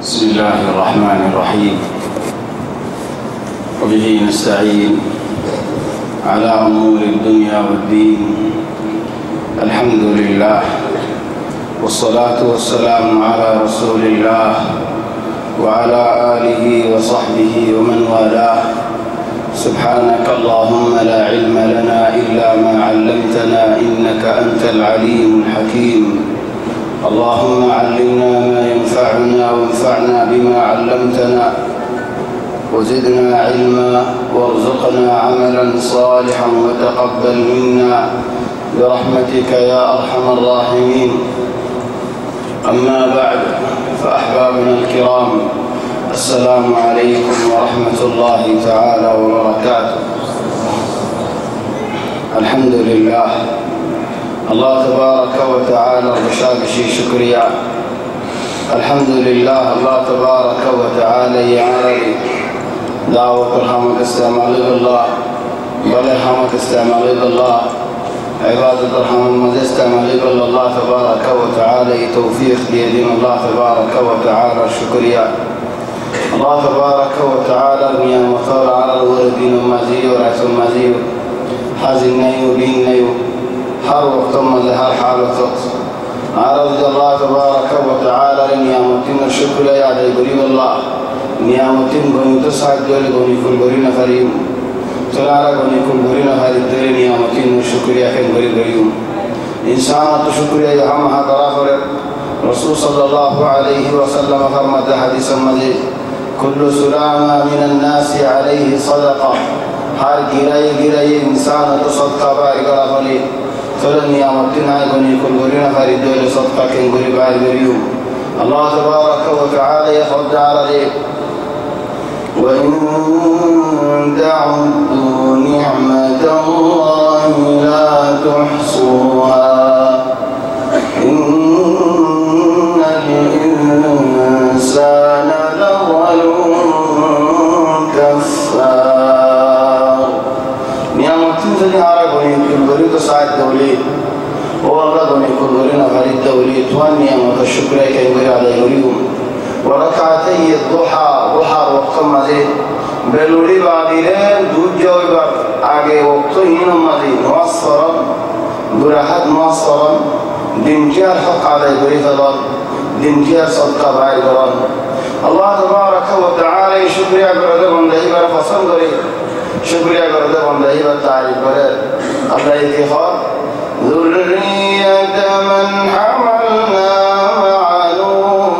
بسم الله الرحمن الرحيم وبه نستعين على أمور الدنيا والدين. الحمد لله والصلاة والسلام على رسول الله وعلى آله وصحبه ومن والاه. سبحانك اللهم لا علم لنا إلا ما علمتنا إنك أنت العليم الحكيم. اللهم علمنا ما ينفعنا وانفعنا بما علمتنا وزدنا علما وارزقنا عملا صالحا وتقبل منا برحمتك يا أرحم الراحمين. أما بعد، فأحبابنا الكرام، السلام عليكم ورحمة الله تعالى وبركاته. الحمد لله، الله تبارك وتعالى بشي شكريا. الحمد لله، الله تبارك وتعالى يعري دعوة الحمد استعمال الله بل الحمد استعمال الله عبادة الرحمن ماذا استعمال الله تبارك وتعالى توفيق بيدين الله تبارك وتعالى الشكريا. الله تبارك وتعالى نعمة على الوردين المزيد ورأس المزيد حزن نيو بين نيو هر وقت مزهر حالة عرض الله تبارك وتعالى نعمة الشكر يا ديبري الله نعمة بني تسعد دول بني كل برينا فريم تلارا بني كل برينا هذه الدول نعمة الشكر يا كن بري بريم إنسان الشكر يا هم هكرافر. رسول صلى الله عليه وسلم فرمت حديث مزيد كل سلامة من الناس عليه صدقة. هر جراي إنسان تصدق بارك رافلي تلني أمرتنا بني كل برينا هذه الدول صدقة كن بري بارك بريم. الله تبارك وتعالى يخرج على ذلك وإن تعدوا نعمة الله لا تحصوها إن الإنسان لظلوم كفار. نعمة تنزل بني كل بريد سعد دولي والله بني كل برينا فريد دولي تواني نعمة الشكر كي على يريهم. وركعتي الضحى وقت مزيد بلوري بعدين دود جواب آگے وقت هنا مزيد مصرا براحت مصرا دمجار حق على بريد الله دمجار صدق بعد الله. الله تبارك وتعالى شكر يا بردهم لهيبة فصل دري شكر يا بردهم لهيبة تعريف برد الله يتخار ذرية من حملنا مع نوح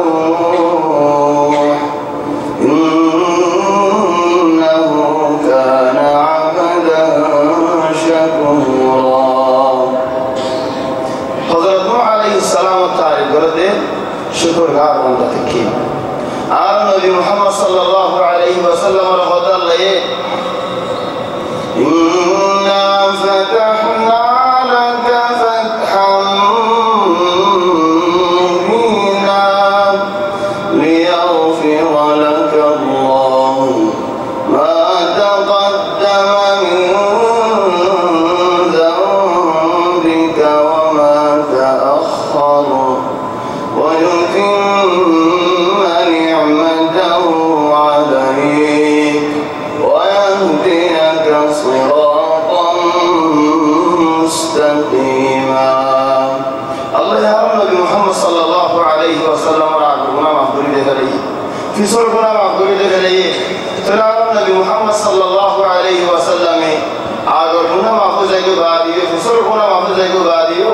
إنه كان عبدا شكورا. حضرت نوح عليه السلام تعريف برد شكر غار وندتكين على النبي محمد صلى الله عليه وسلم رفض الله إنا فتحنا لك فتحا مبينا ليغفر لك الله ما تقدم من ذنبك وما تأخر ويتم نعمته عليك ويهديك صراطا مستقيما. الله يا رب محمد صلى الله عليه وسلم رعبنا مخبري لغليه في سرقنا مخبري لغليه ترى النبي محمد صلى الله عليه وسلم عادرنا محفوظة بعديه في سرقنا محفوظة بعديه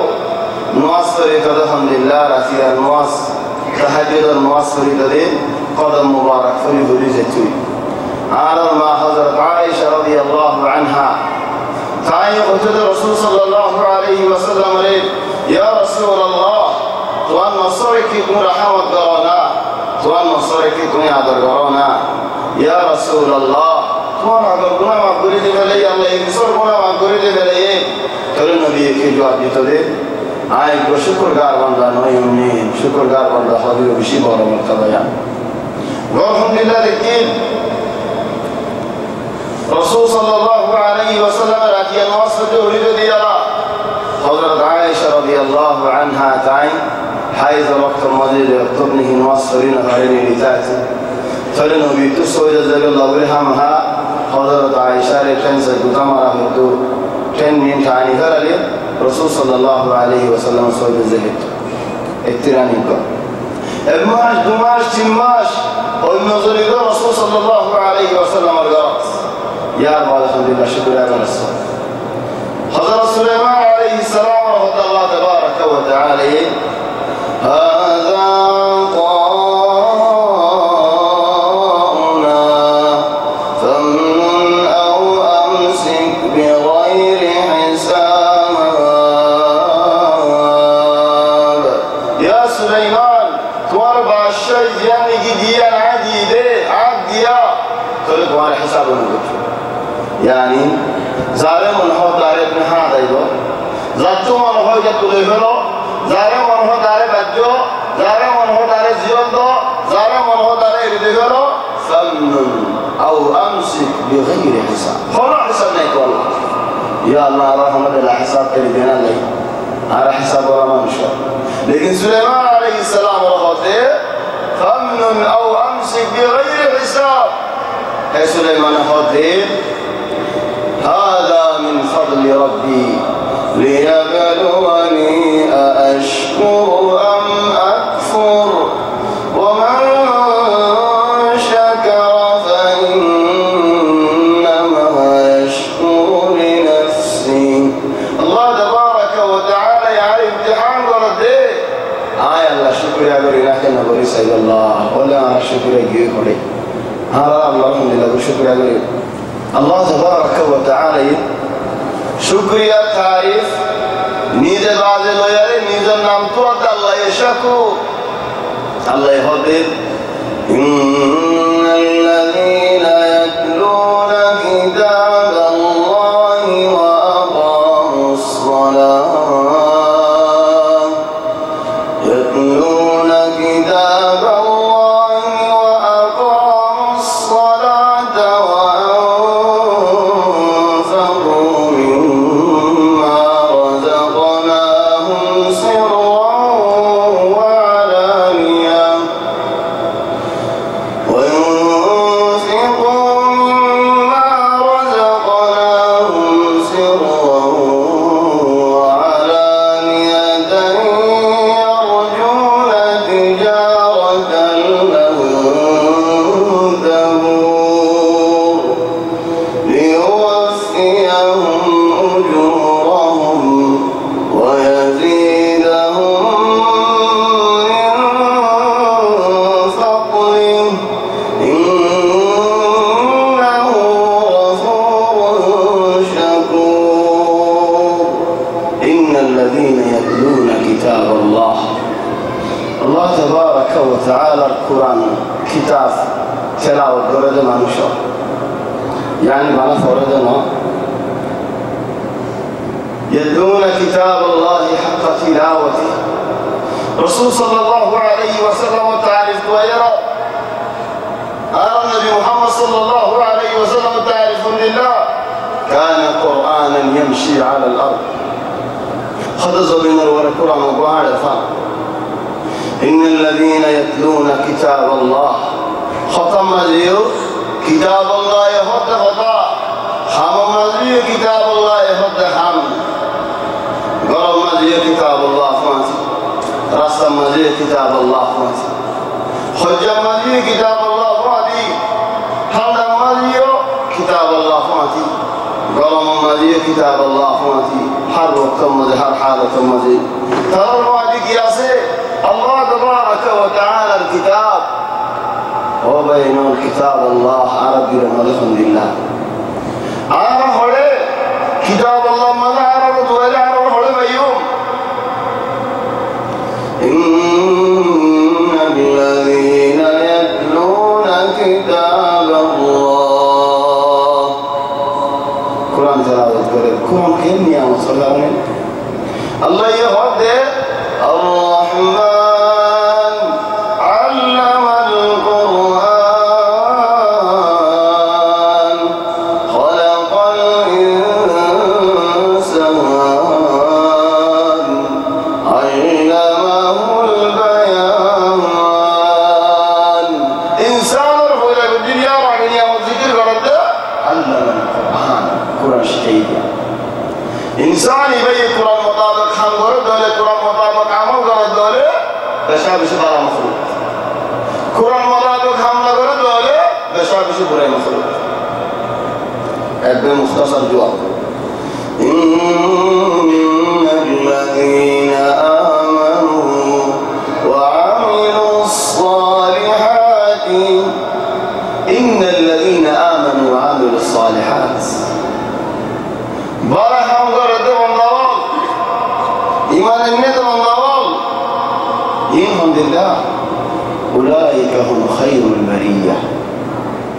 نواس فريقة الحمد لله رسيل النواس تهجد النواس فريقة قدم مبارك فريقة لزيتوي عارض مع حضرت عائشة رضي الله عنها تعالى وجد الرسول صلى الله عليه وسلم عليه يا رسول الله توان نصرك كن رحمة قرانا توان نصرك كن يعذر قرانا يا رسول الله توان عذر قنا معقولي لغلي الله ينصر قنا معقولي لغلي ترى النبي كي جواب جتده آئے کو شکر گار بندہ نویمنی شکر گار بندہ حضور بشی بارا مرتبیان والحمدللہ لیکن رسول صلى الله عليه وسلم راكي الوصف جوري دي الله حضرت عائشة رضي الله عنها تعين حيث وقت المضيد يكتبنه المصرين غيرين لتاتي فلنه بيتسوى جزاك الله برهمها حضرت عائشة لتنسى تتمر هدو كان من تعني ذلك رسول صلى الله عليه وسلم سوى جزاك اتراني كو الماش دماش تماش والنظر إلى رسول صلى الله عليه وسلم الغرط يا رب الحمد لله شكرا يا رسول حضرت سليمان عليه السلام ورحمة الله تبارك وتعالى هذا طاؤنا فمن أو أمسك بغير حساب يا سليمان توربع الشيء يعني جديا عديدة عديا تقول على حساب المدد يعني ظالم هو دار ابن هذا يدو ذاتو من هو جتوليفلو ظالم من هو دار بدو ظالم من هو دار زيوندو ظالم من هو دار يرديفلو فمن أو أمسك بغير حساب هو حساب نيك والله يا الله رحمة الله حساب تريدنا لي على حساب ولا ما نشاء لكن سليمان عليه السلام ورحمته فمن أو أمسك بغير حساب هي سليمان هذه هذا من فضل ربي ليبلوني أأشكر أم أكفر ومن شكر فإنما يشكر لنفسه الله تبارك وتعالى يعني امتحان ورده الله شكر يا بري لكن نقول سيد الله ولا أنا شكر يجيك ولي هذا الله الحمد لله شكر يا بري الله تبارك وتعالى شكريا تعريف نيجا بعد لويالي نيجا نام توات الله يشكو الله يهدي إن الذين يتلون كتاب الله وأقاموا الصلاة يتلون كتاب الله وأقاموا الصلاة وأنفقوا مما رزقناهم سرا وعلانية يرجون تجارة لن تبور ليوفيهم أجورهم ويزيدهم من فضله إنه غفور شكور إن الذين يتلون كتاب الله الله تبارك وتعالى القرآن كتاب تلاوة قرد ما نشاء يعني ما نفردنا يتلون كتاب الله حق تلاوته رسول صلى الله عليه وسلم تعرف ويرى النبي محمد صلى الله عليه وسلم تعرف لله كان قرآنا يمشي على الأرض خذ من القرآن وقال إن الذين يتلون كتاب الله ختم مزيو كتاب الله يهد خطا حمم مزيو كتاب الله يهد حم قرم مزيو كتاب الله فانت رسم مزيو كتاب الله فانت حجة مزيو كتاب الله فانت حمد مزيو كتاب الله فانت قرم مزيو كتاب الله فانت حر وكم هر حالة مزيو ترى الوادي قياسي الله تبارك وتعالى الكتاب وبين الكتاب الله عربي الحمد لله عرب هذا كتاب الله ما عرب ولا عرب هذا بيوم إن الذين يتلون كتاب الله قرآن تلاوة قرآن كم يا مصلين الله يهدي الرحمن علم القرآن خلق الإنسان علمه وعلم القرآن قرآن شكيديا إنسان يبي قرآن مطابق هم قرد دولة قرآن مطابق عمل قرد دولة بشابش برا مخلوق قرآن مطابق هم قرد دولة بشابش برا مخلوق أبي مختصر جواب إن الذين آمنوا وعملوا الصالحات إن الذين آمنوا وعملوا الصالحات برهم قردهم الله إيمان الندم الله إنهم لله أولئك هم خير البرية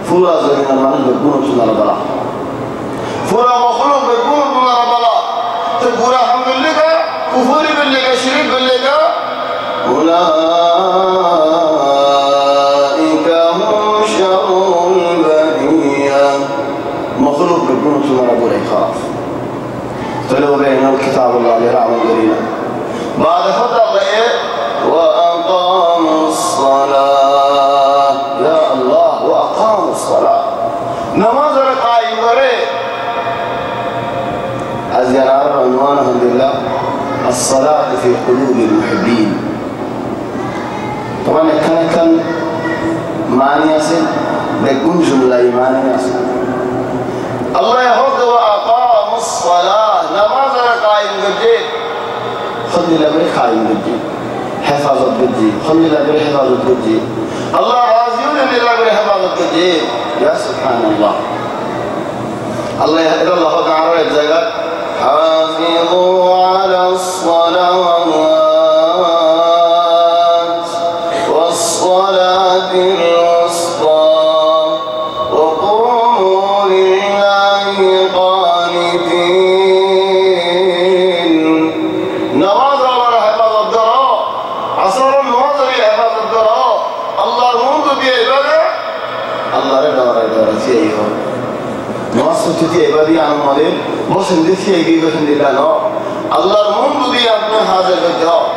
فلا زمن المعنى بيكونوا سنة البلاء فلا مخلوق بيكونوا سنة البلاء تقول الحمد لله كفر بالله شرك بالله أولئك هم شر البرية مخلوق بيكونوا سنة البلاء خلاص تلو بين الكتاب الله لرعب قرينا بعد فترة وأقاموا الصلاة يا الله وأقاموا الصلاة نماز رقائي وري أزيار عنوانهم لله الصلاة في قلوب المحبين طبعا كان معنى ياسين بيكون جملة معنى ياسين الله يهود وأقاموا الصلاة نماز رقائي قديد خلي لبري قائم قديد حفاظة قديد خلي لبري حفاظة قديد الله عازيون لبري حفاظة قديد يا سبحان الله الله يهدي الله تعالى يتزاقل حافظوا على الصلوات والصلاة الوسطى وقوموا لله قانتين نماز الله حفظ الدراء عصر النماز حفظ الدراء الله منذ بعباده الله رضا فيه نواصل تتي عبادي عن المالين مسلم دي يجيب بسم الله نو الله منذ دي أبنى هذا الجهاد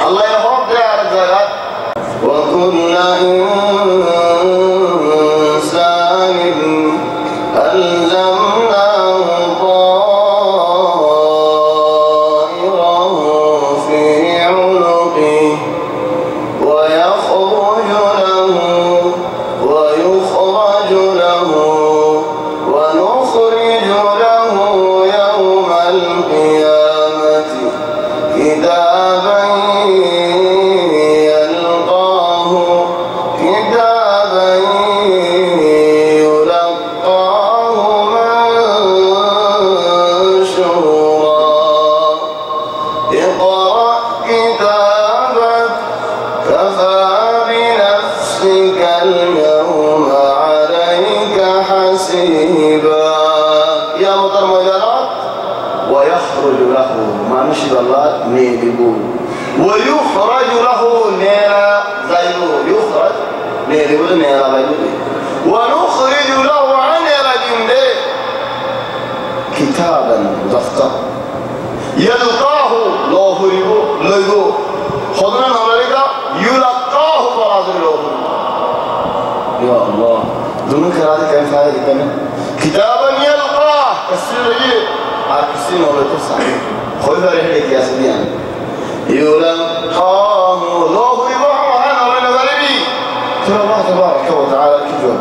الله يهوب دي على الزكاة وكل إنسان ألزمناه طائره في عنقه ويخرج له ونخرج له يوم القيامة كتابا يلقاه منشورا اقرأ كتابك كفى بنفسك اليوم عليك حسيبا يا مطر مجالات ويخرج له ما نشد الله نيلبون ويخرج له نيرا زينو يخرج نيلبون نيرا زينو ونخرج له عن رجل كتابا دفتر يلقاه الله ليغو خذنا نمرك يلقاه برازل له يا الله دون كراتي كيف فايد كمان كتابا يلقاه كسر لي كسر ولا تسع خذ رحلك يا سيدي يلقاه الله وهنا ولا غريبي ترى الله تبارك وتعالى كتاب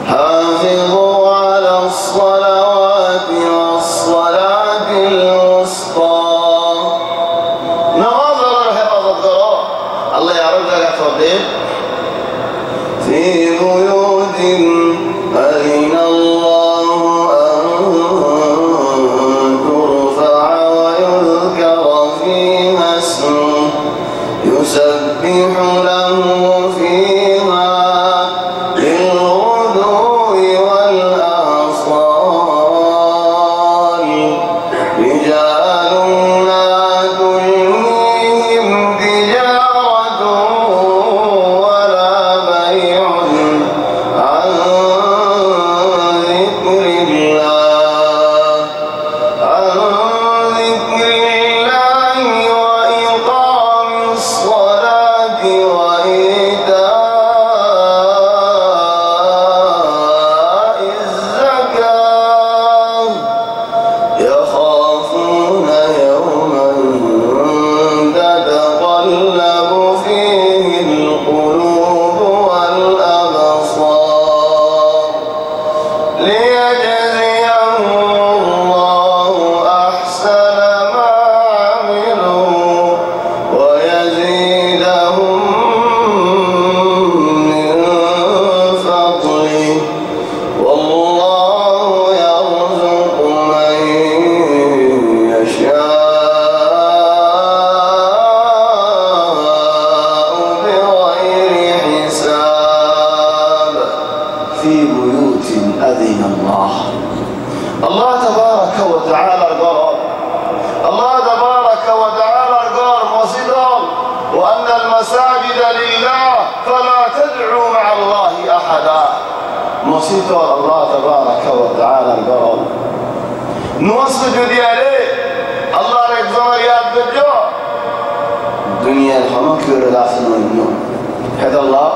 حافظوا على الصلوات والصلاة الوسطى نماذج حفظ الدراء الله يعرف لك تفضيل في بيوت أذن الله أن ترفع ويذكر فيها اسمه يسبح له فيها بالغدو والآصال رجال لا تلهيهم تجارة ولا بيع عن أذن الله تبارك وتعالى قال الله تبارك وتعالى قال مصدر وأن المساجد لله فلا تدعوا مع الله أحدا مصدر الله تبارك وتعالى قال نوصل جدي عليه الله رجزم رياض بجو دنيا الحمد لله سنوينه هذا الله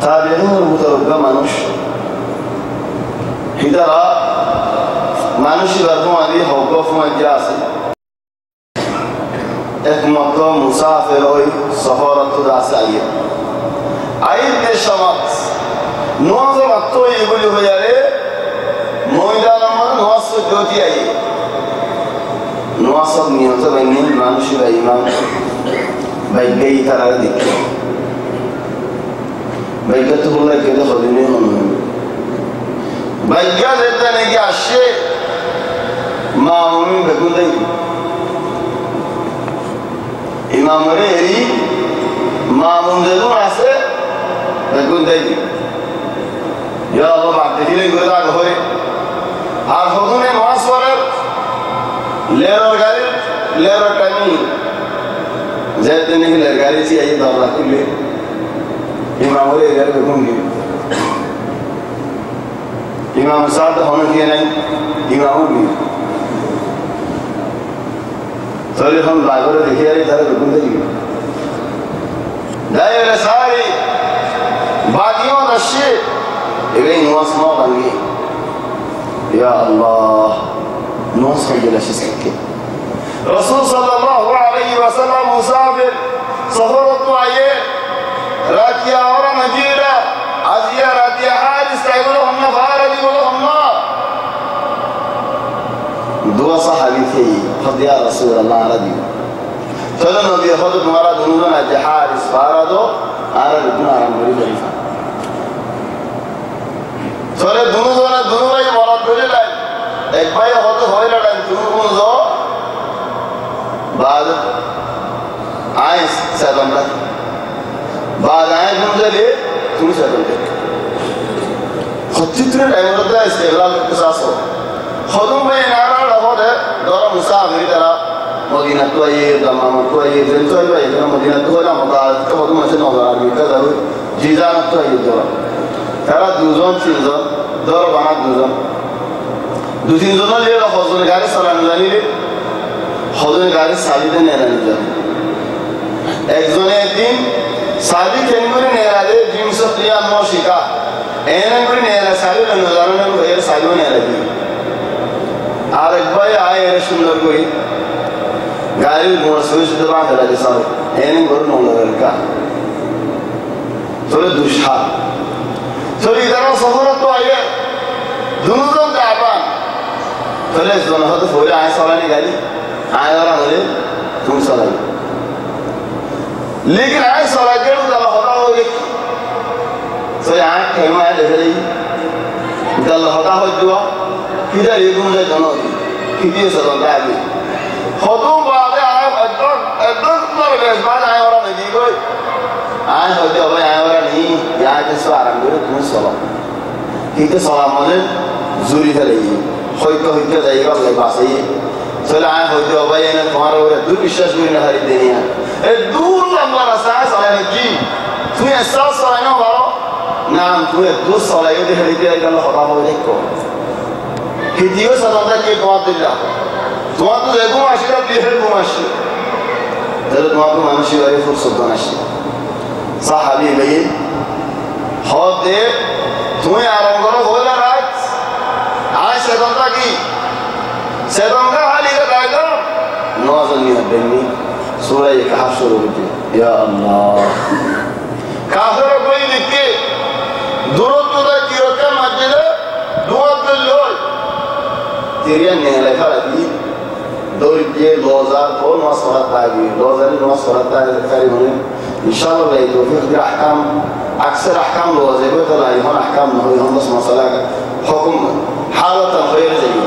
تابعين المتربى মানুষ হিদারা মানুষই বর্তমানে হকফ মধ্যে আছে একমাত্র মুসাফির ওই শহরত আছে আইয়ে আইতে সমাজ নওয়াজ মাত্র এগুলি হয়ে যাবে ময়দান আমার নওয়াজ জ্যোতি আইয়ে নওয়াজ নিয়ত বাইনি মানুষই বা ইমাম বাইকেই তারা দেখে বাইকে তো বললে কেটে হদিনে মনে বাইকা যেতে নাকি আসে মা আমি বেগুন দেই ইমামরে এরি মা মন্দির আছে বেগুন দেই ইয়া আল্লাহ বাদে দিলে করে দাগ হয় আর হদুনে নামাজ পড়ে লেরো গাড়ি লেরো টাইমি যেতে নাকি লের গাড়ি সি আই দরজা খুলে ইমামরে এর বেগুন দিই इमाम साहब होने के नहीं इमाम भी तो ये हम लाइवर देखे यार इधर रुकन दे दायरे सारी बादियों दशे ये नवाज माँ बंगी या अल्लाह नवाज को जला शिस्के रसूल सल्लल्लाहु अलैहि वसल्लम मुसाफिर सफर तो आए रातिया और नजीरा आजिया रातिया हारिस ताइबलो हमने फारदी बोलो हमना दुआ साहबी थी खुद या रसूल अल्लाह रदी चलो नबी खुद तुम्हारा दुनून आज हारिस फारदो आरा दुना आराम करी खलीफा चले दुनून भाई बोला बोले लाई एक भाई खुद होय लड़ाई दुनून जो बाद आए सदमला बाद आए दुनले तुम सदमले خطيتنا الأمر ده استغلال القصاصه خدوم بين نارا لهذا دورة مسافر ترى مدينة توي دمام توي زين توي باي ترى مدينة توي لا مقال كم مثلا نظر كذا جيزان توي دورة ترى دوزون تيزون دورة بنا دوزون دوزين زون اللي له خدون غاري سلام زاني لي خدون غاري سالي ده نيران زان إكزونه تين سالي كنوري نيرادي جيمس تريان موشيكا एनन कोई नहीं है सालों ने नज़ारों ने कोई ऐसे सालों ने लगी आर एक बार आए ऐसे सुंदर कोई गाड़ी घोड़ा सोच तो बात है राजे सालों एनन कोई नौला लड़का थोड़े दुष्हार थोड़ी इधर सफर तो आए दोनों तो जापान थोड़े दोनों तो फोड़े आए सालों ने गाड़ी आए और आने तुम सालों लेकिन आए सालों के लोग दाला होता होगे तो यहाँ खेमा है देखे जाइए दल होता हो जुआ किधर ये गुंजे दोनों किधर से दोनों आगे होतों बातें आए अदर तो लेज़बान आए वाला नहीं कोई आए होते अब आए वाला नहीं यहाँ के स्वारंग गुरु तुम्हें सोला किधर सोला मुझे ज़रूरी है लेगी होते जाएगा अपने पास ही चले आए होते अब ये ना तुम्हारा वो दूर विश्वास भी ना हरी देनी है दूर लंबा रास्ता है सोला ने जी तुम्हें एहसास सोला ना वाला नाम तुम्हें दूर सोला ये देख लीजिए अगर लोग हो देखो किदियो सदाता के दुआ दिल्ला दुआ तो देखो आशिरा बिहर मुआशी जब दुआ को मानसी वाली फुर्सत बनाशी साहबी भाई होते तुम्हें आराम करो बोला रात आज सदाता की सदाता हाली का दायरा नौजवानी बनी सूरह कहफ शुरू होती या अल्लाह काफिर कोई लिखे दूरत्व दा किरका मस्जिद दुआत लोल तेरिया नेले खाली दौड़िए 2000 को नौसरत आएगी 2000 नौसरत आएगी कारी होने इंशाल्लाह भाई तो फिर अहकाम अक्सर अहकाम वाजिब तो लाई होना अहकाम नहीं हम बस मसला का हुक्म हालत गैर जाएगी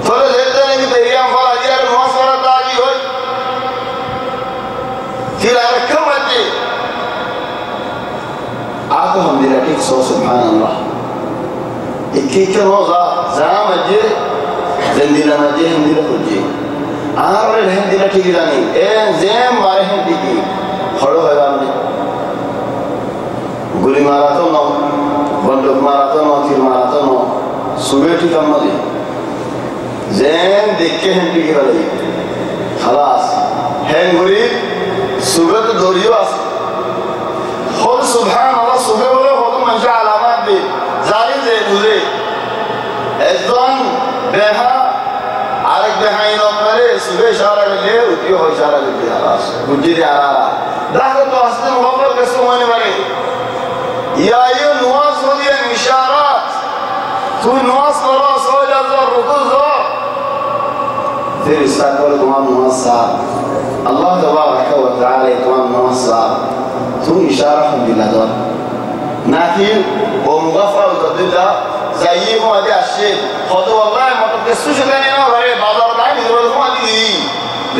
थोड़े देर तक नहीं तेरिया फल अजीर नौसरत आएगी हो फिर अरकम मस्जिद आप هم دي لكيك سبحان الله إكيك نوزا زام الجي زندي لما جي هم دي لكي عارر الهم دي لكي جاني زيم ماري هم دي كي خلو هيواني गुली मारा तो नो बंदूक मारा तो नो तीर मारा तो नो सुबह ठीक हम मजे ज़ैन देख के हैं ठीक वाले खलास हैं गुली सुबह तो दोरियो आस खुद सुबहान अल्लाह सुबह बोले खुद मंशा अलामत दे जारी दे दूरे ऐज़ों बेहा आरक बेहा इनो करे सुबह इशारा ले उतियो हो इशारा ले खलास गुजरी आरा दाखल तो हस्ते मुक़ब्बल कैसे होने वाले يا أيها الناس هذه الإشارات تقول الناس خلاص ولا ذر وتظهر في استقبال تمام الناس الله تبارك وتعالى تمام الناس تقول إشارة بالله دار ناكل ومغفر وتدل زيه ما دي الشيء خذ والله ما تقصوش لنا هنا غير بازار بعيد يقول ما دي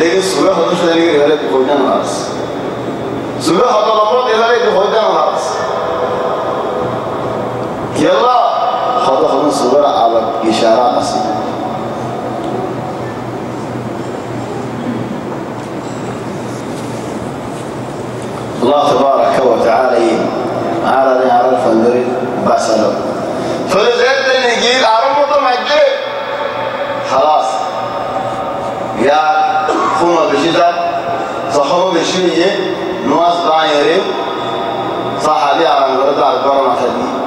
لكن سوى خذوش لنا غير بقولنا الناس سوى خذ الله غير بقولنا الناس يلا خذوا خذوا صورة على إشارات أصلا الله تبارك وتعالى على الفندري بسلام فلذلك نجيل عربه مجد خلاص يا خوما بشدة صحوه بشوية نواز بايرين صحابي على الغرد على البرمة تدي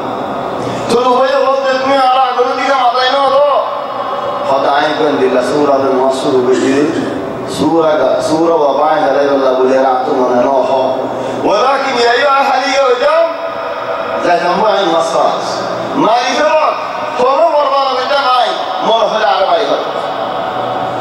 تلو بيه غلطت مي على قلوتي كما طينو دو خطعين كن دل سورة المصر بجري سورة وبعين عليه الله بليراتم ونروحه ولكن يا أيها الحديث وجام ذات أموعين مصفاص ما يفرق فما مرضانا بالدمعين مرة فلا على بايفر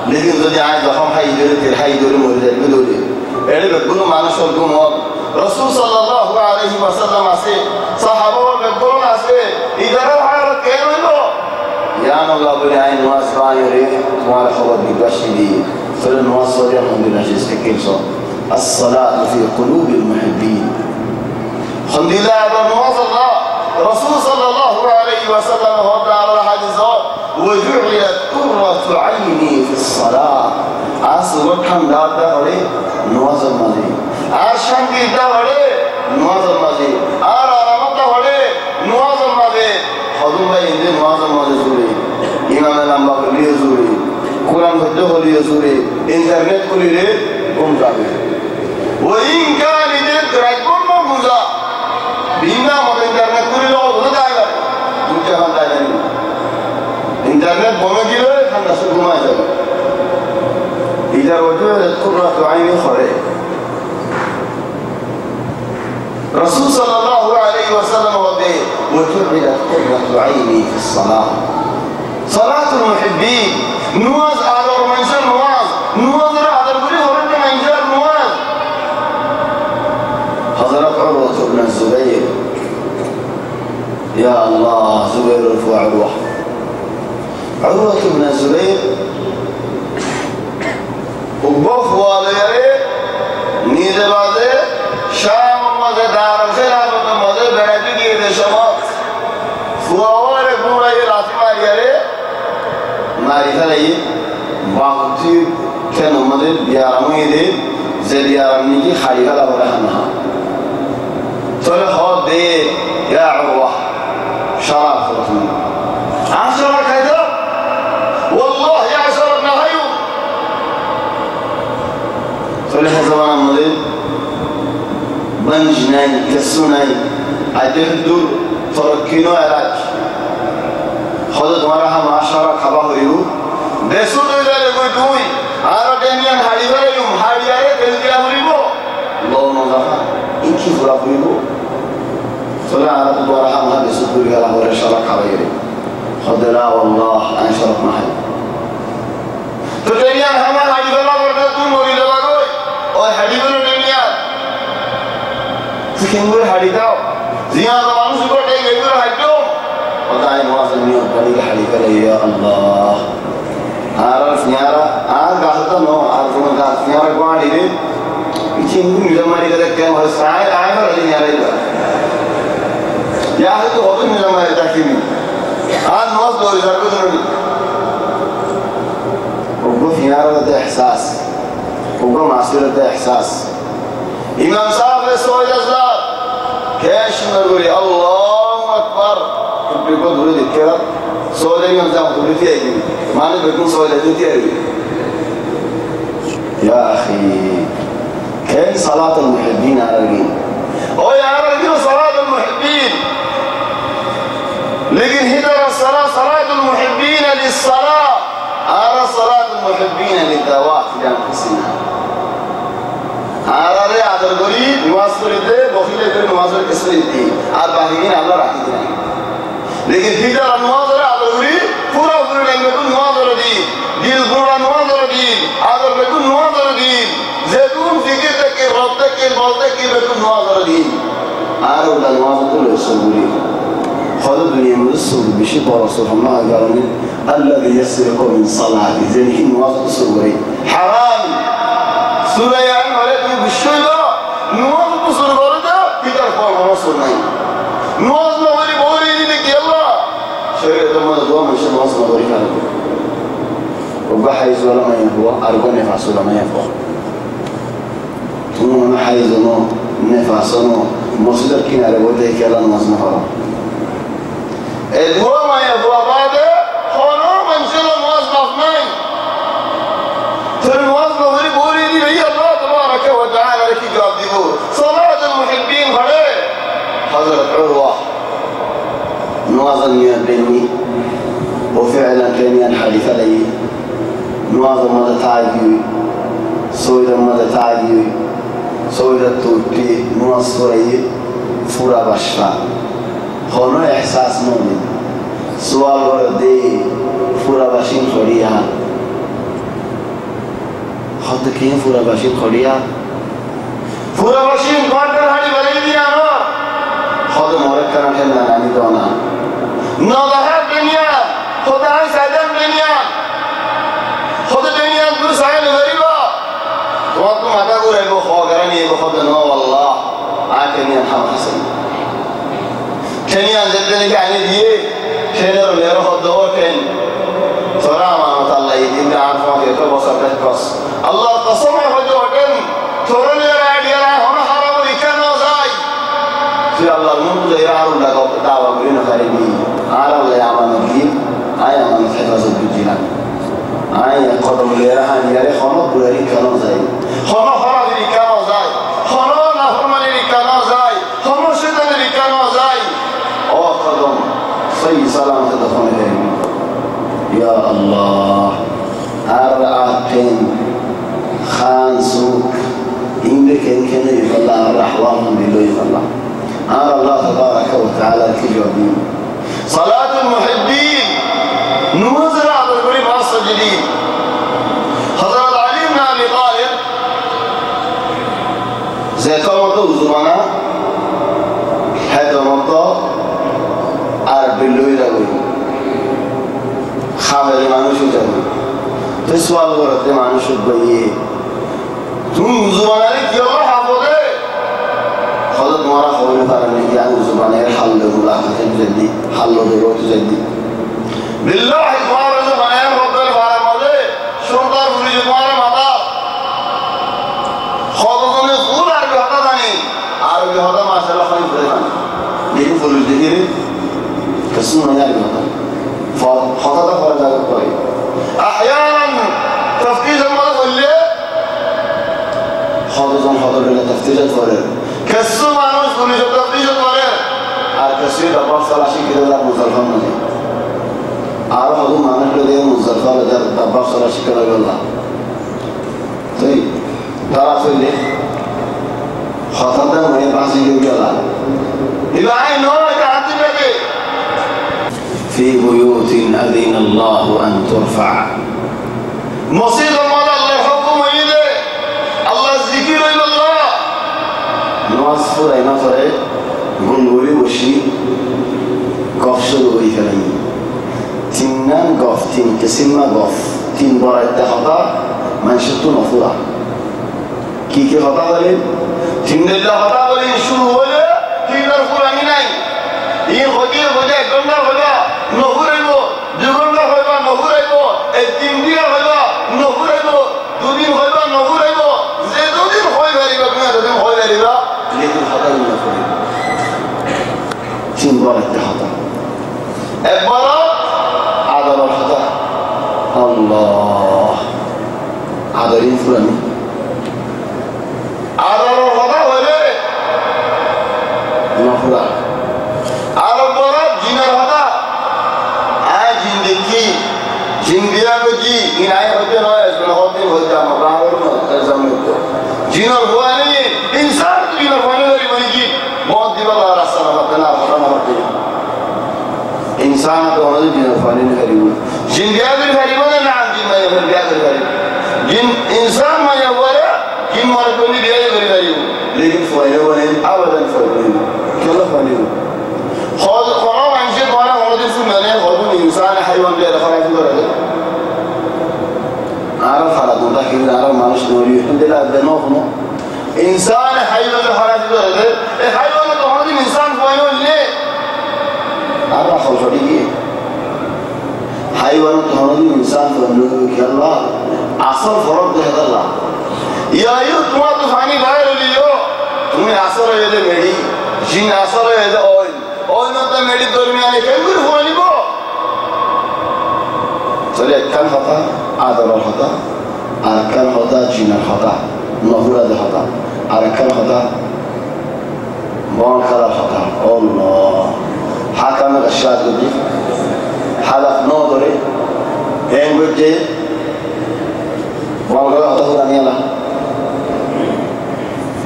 لكن ذي عايز وفهم حي دولي الحي دولي مولد المدولي يعني بقولوا معنا شو الجمهور رسول صلى الله عليه وسلم عسيه صحابه بقولون عسيه إذا روح على كيلو يا الله بني عين نواس بايري تمہارا خبر بشدي فالنواس صديق من النجس كيف صار الصلاة في قلوب المحبين الحمد لله هذا نواس الله رسول صلى الله عليه وسلم وضع على الحديث وجعلت قرة عيني في الصلاة عاصر كم دادا عليه نواس الماضي عشان كده عليه نواس الماضي رمضان عليه نواس الماضي خذوا بين نواس الماضي زوري إمام الأنبا كليه زوري قرآن كله كليه زوري إنترنت كليه قم جابه وإن كان يدرك رجل موجودا بينا مد إنترنت كليه لو ده دايما دوجا كان دايما إنترنت بومجيله كان نسوق ما يجوا إذا وجدت قرة عين خير رسول صلى الله عليه وسلم وبه وجعلت قرة عيني في الصلاة صلاة المحبين نواز على منشر نواز على القرية ورد منشر نواز حضرت عروة بن الزبير يا الله زبير رفوع عروة بن الزبير وقف واليري نيد بعده شام مزه دار الخلافة مزه بردي كده شمال فوار بورا يلاتي مارياري ماريثا ليه باقي كانوا مزه بيارمي ده زبيارمي كي خليفة لا ولا هنها فلخو ده يا عروة شرف رسول عشرة كذا والله يا عشرة نهيو فلها زمان مزه بنجناي كسوناي أدهدور تركينو علاج خذت مرها معشرة خباه يو بسود إذا لقيتوي عربيان حريبا يوم حريبا تلقي أمريبو الله نظفا إنكي فرابيبو فلا عرب مرها ما بسود بيها له رشرة خبايري خذ لا والله أن شرف محل تجنيان هما حريبا لا بردتون مريد لغوي أو حريبا لنيان سكينغور حريتاو زيادة مانوس يقول يقول حريتاو وتعالى نواصل ميو طريق حريتة يا الله عارف نيارا قاعدة نو عارف من قاعد نيارا قاعد يدي يجي من زمان يقول كم هالساعة عايفة ولا نيارا يبغى يا أخي تغطيني لما يتحكمي أنا نوصل ويزرقوني وقف يارا ده إحساس وقف معصير ده إحساس إمام صاحب السويد أزلار كاش نقولي الله أكبر بيقول دولي كذا سويد إمام صاحب دولي تيجي ما نبيكون سويد تيجي يا أخي كان صلاة المحبين على الدين أو يا رجل صلاة المحبين لكن هدر الصلاة صلاة المحبين للصلاة أرى صلاة المحبين للدواء في أنفسنا أرى رياض الغريب نواصل الدين بخيل الدين نواصل كسر الدين أربعين الله راحتنا لكن هدر النواصل على الغريب فرا لما يكون نواصل الدين دين فرا نواصل الدين أدر بيكون نواصل الدين زيتون فكر تكير رب تكير بال تكير بيكون نواصل الدين أرى ولا نواصل كله يسوي خذ الدنيا من السوق بشيء برسول الله قالني الذي يسرق من صلاته زين نواصل السوق حرام سورة يعني ولكن بالشيء نواصل السوق ورده كتر فوق نواصل ناي نواصل وري بوري لك يلا شريعة ما دوا من شيء نواصل وري كانوا وبحيز ولا ما يهوا أرجو نفاس ولا ما يفوا ثم ما حيزنو نفاسنو مصدر كنا ربوده كلا نواصل نفرا الدوا ما يفوا بعده خانو من شيء نواصل نفناي تنواصل وري بوري لي الله تبارك وتعالى لك جواب ديبور صلاة المحبين خليه حضرت عروة نواصل يبني وفعلا كان ينحدث لي نواصل ماذا تعجي سويدا ماذا تعجي سويدا توتي نواصل فورا بشفا خانو إحساس مؤمن سوال وردي فورا بشين خوريها خط كين فورا باشين خوريا فورا باشين قادر هذي بلدي أنا خد مورك كنا كنا نامي دونا نظهر الدنيا خد عايز هذا الدنيا خد الدنيا تدرس عين غريبة وقت ما تقول يبغى خاطرني يبغى خاطرنا والله عاكني أنحم حسن كني أنزلني كأني دي كنر ليرو خد دور كن ترى ما مطلع يدين عارفه كده بصرت كاس الله قسم وجودن ترى يا هنا حرام لكنو زاي في الله المنذ يعرض لك دعوة بين خارجي عالم لا يعمل فيه آية من حفظ الجيران آية قدم ليرهان يري خنوط بلري كنو زاي خنو حرام لكنو زاي خنو نفرمان لكنو زاي خنو شدن لكنو زاي أو قدم سي سلام تدخل يا الله أرعتين خانسوك إنك إن كان يفعل الرحوان بالله يفعل أرى الله تبارك وتعالى كجوابين صلاة المحبين نوزر على القريب السجدين حضرت علي بن أبي طالب زي كما زمانا هذا موضوع عرب بالله يدوي خامل মানুষ যাবে تسوال ورده মানুষ بيه তুমি زمانه কি হবে হাফদে خلاص مرا خوله فرنه يعني زمانه حل ملاحظه جدي حل دروت جدي بالله تبارك زمانه فضل فرماده شوندار بری زمانه ماتا خودونه پورا هتا دانی عربی هتا ماشاءالله خاين فرمان لیکن فلوس دیگه کسون نمیاد هتا خطأ فرد الطريق أحيانا تفتيش المرض اللي خاطر لنا تفتيش الطريق كسو معنوش كونيش تفتيش الطريق الكسير أبراف صلاشي كده لا مزلفة مني أعرف هدو معنوش كده مزلفة لدى أبراف صلاشي كده يقول طيب تعرف اللي خطأ ده ما يبعثي يقول الله يبقى عين نورك عدي بكي في بيوت أذن الله أن ترفع مصير المولى الله حكم إليه الله الذكر إلى الله نواصفر أي نفرق غنوري وشي قفشل وري كلامي تنان قف تن كسمة قف تن برد خطأ من شتو نفورا كي خطأ ولين تن الله خطأ ولين شو ولا تن نفورا منين ই হজি হজি 1 ঘন্টা হইবা নহুরাইব 2 ঘন্টা হইবা নহুরাইব এই 3 দিন হইবা নহুরাইব 2 দিন হইবা নহুরাইব যে 2 দিন হই পারিবা তুমি এতদিন হই পারিবা লেকিন হতা না করিব চিন্তা রাখতে হতা একবার আদরের হতা আল্লাহ আদরিন ফুরানি আদরের হতা হইলে নফুরা আর বড় জিনের হতা আয় জিন্দেগি জিন্দিয়া গজি ইনায় হতে নয় হতে হতে আমার রাগর না জামনে তো জিনর হুয়ানি ইনসান জিনর হুয়ানি বলি কি बहुत दिवस आ रहा है ना पता ना पड़ती इंसान तो होने जिन फानी ने करी वो जिन क्या भी करी वो ना जिन में फिर क्या करी जिन इंसान में ये हुआ है जिन मारे को नहीं दिया करी वो लेकिन फायदे वो नहीं आवाज़ फायदे नहीं क्यों ना फानी वो खास खाना मंशे खाना होने दिन सुन मैंने खास इंसान हैवान ले रखा है तो रहे आराम खाला दूँगा कि आराम मानुष नोरी है दिला देना हो इंसान हैवान ले खाना तो रहे हैवान तो होने दिन इंसान फायदे ले आराम खाल छोड़ी की हैवान तो होने दिन इंसान फायदे कि अल्लाह आसल फरोग दे अल्लाह या यो तुम्हारा तो फानी बाहर लियो तुम्हें आसल है ये मेरी जिन आसल है ये ऑयल ना तो मेरी दरमियान है क्या कुछ फानी बो चलिए कल होता आदर होता आरकल होता जिनर होता नहुरा दे होता आरकल होता बॉन्ड कलर होता अल्लाह हाकम الشاد دي حلف نظري هين بده بॉन्ड कलर होता हुआ नहीं ला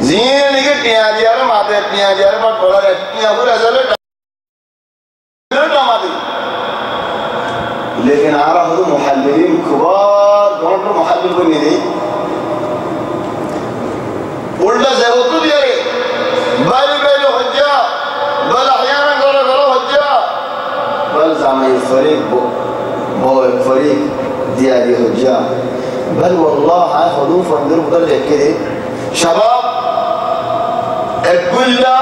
زين निके टिया जियारे माते टिया जियारे पर बड़ा टिया को रजले टमाटी लेकिन आ रहा हूँ मुहल्लिलीन कुबार डॉक्टर मुहल्लिल को नहीं दी उल्टा ज़रूरत तो दिया रे बारी बारी हज्जा बल अहियाना गला गला हज्जा बल ज़ामें फरीक बो एक फरीक दिया दी हज्जा बल वल्लाह हाय खुदूम फंदर बदल लेके दे शबाब एक गुल्ला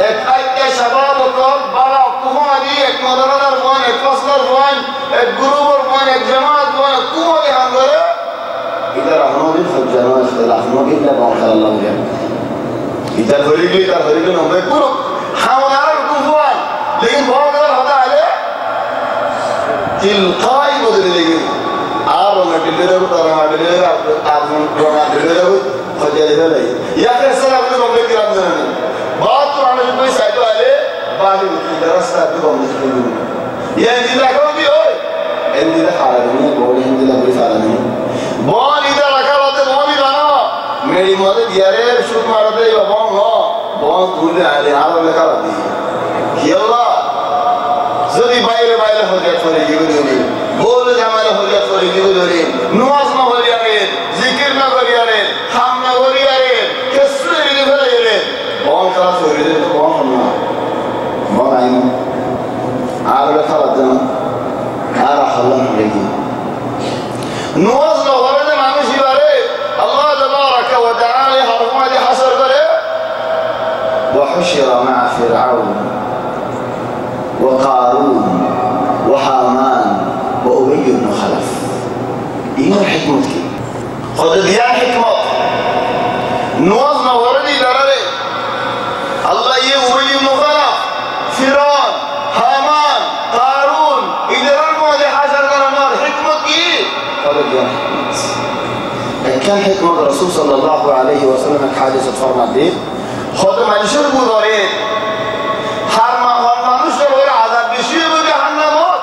एक आयत शबाब को बाला कुमारी एक मदरदार वन एक फसलर वन एक ग्रुपर वन एक जमात वन कुमारी हंगरे इधर अहमदी फज्जाना इख्तिलाफ नोगी इधर बांखर अल्लाह मुझे इधर हरीगली नंबर कुरो हमारा कुफवान लेकिन बहुत अगर होता है तिलकाई बदल लेगी आप लोग डिलीवर को तरह डिलीवर आप लोग डिलीवर को फज्जा डिलीवर या कैसे आप लोग नंबर किराम जाने बात तो आने कोई साइड वाले बाहर की रास्ता भी कम नहीं ये इंदिरा कौन भी हो इंदिरा खाला नहीं बोले इंदिरा कोई खाला नहीं बोल इधर रखा होते बोल ही जाना मेरी मदद दिया रे शुरू मारते ये बोल हो बोल दूर आले आलो लेकर आती है अल्लाह ज़री बाइले हो गया थोड़े ये गुज़री बोल जमाने हो गया थोड़े ये गुज़री नमाज ना हो लिया रे जिक्र ना कर लिया रे हम ना हो लिया रे किसने ये कर रे बोल का थोड़े तो बोल हम ना बोल आई ना आलो लेकर आते ना आरा खल्ला लेगी नमाज ना हो रहे मानुष ही बारे अल्लाह तबारक व तआला हरमा दे हसर करे وحشر مع فرعون وقارون وهامان وأبي بن خلف إيه الحكمة كي خد ديان حكمة نواز نوردي دراري الله يه أبي بن خلف فرعون هامان قارون إذا رموا دي حشر كرنار حكمة كي خد ديان حكمة كان حكمة الرسول صلى الله عليه وسلم حادثة فرما دي خود منشور بوداره هر مانوش رو برای عذاب بشی و جهنمات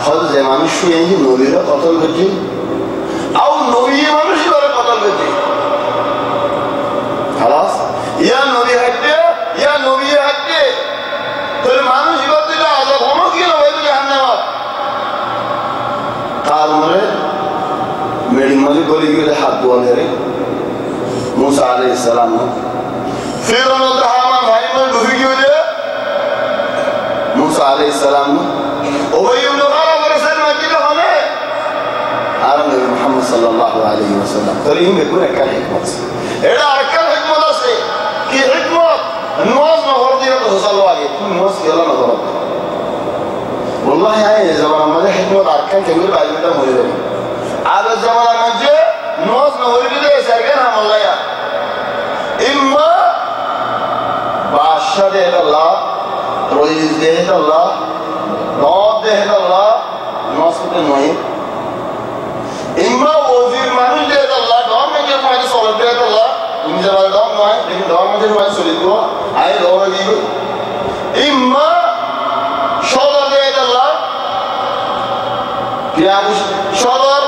خود زمانش رو یعنی نوی رو قتل بچی او نوی مانوشی برای قتل بچی خلاص یا نوی هسته یا نوی هسته تو مانوشی برای عذاب همه کی نوی تو جهنمات قارمره میری مالی گلی گلی حد دوانه موسى عليه السلام فرعون الرحمن भाई में डूबी क्यों दे موسى عليه السلام أبي بن خلف ورسل مكة هنا عالم النبي محمد صلى الله عليه وسلم تريهم يكون كان حكمة إذا أركان حكمة أصلي كي حكمة نواز نغردي تصل واجي نواز يلا نغرد والله هاي زمان ما ده حكمة أركان كمير بعد ما ده مولد على الزمان ما جاء نواز نغردي ده سرقنا هم الله يا إما باشا ده الله رويز ده الله نواب ده الله نواز كده نوعي إما وزير مانوش ده الله دوام من جل ما يسولف ده الله إن زمان دوام نوعي لكن دوام من جل ما يسولف ده هاي دوام ديو إما شادر ده الله بياموش شادر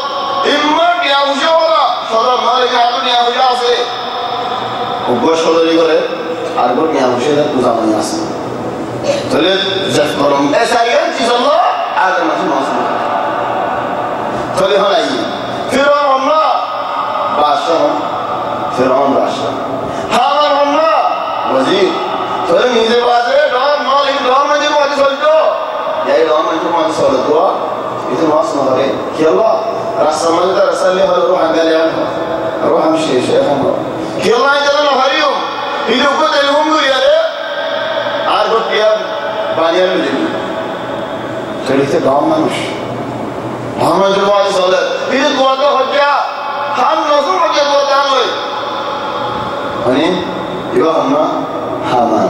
إما بياموش ولا شادر ما لك هذا بياموش آسه وباش شادر يقوله أربع بياموش ده كوزامن ياسه تلت زف كرم أسرائيل جيس الله هذا ما في ماسه تلت هناي فرعون الله باشا فرعون باشا هامان الله وزير تلت ميزه بازه دام مالك دام مجد ما تسولته يا دام مجد ما تسولته itu mas nahare kiyalla rasamanda rasalle hal ruh angale ruh amshi sheikhan kiyalla idana naharium idu ko delhum yare ar go tiyab baniyan mili kalite gaam manush Muhammad jawad salat idu duada hojja ham nazum hojja duada hoy hani yo hamma haman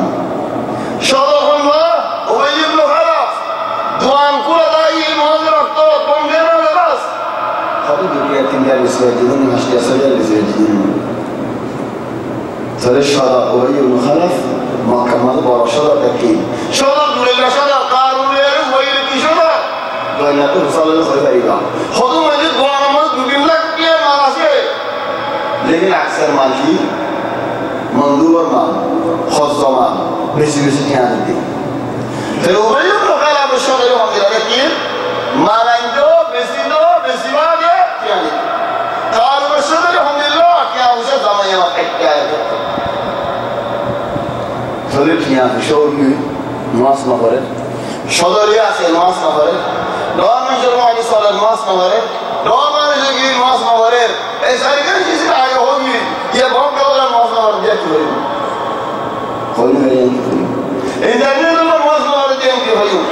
shadahullah ubay ibn khalaf duan kula dai خلي بيجي تنجر يسجدون مش يسجد يسجدون ترى شهادة أبي بن خلف ما كمل برا شهادة تكين شهادة دولة شهادة قارون ليه ويل كي شهادة دنيا تفصل له خير إيجا خدوا مجد دوام مجد بقول لك كيا مالاسه لكن أكثر مالكي مندوب مال خاص مال بس كيان دي ترى أبي بن خلف الشهادة يوم يلا كير مالانجو بسيدو بسيواجه يعني قالوا الشهادة الحمد لله كيا وجه زمان يوم حكاية فلت كيا في شغل ناس نفرت شغلية سه ناس نفرت دوام من جرم على صلاة ناس نفرت دوام من جرم ناس نفرت إسرائيل كان جزء على هومي يبغون كلام ناس نفرت جاتوا خلوا مريم إن دنيا الله ناس نفرت يوم كيفيوم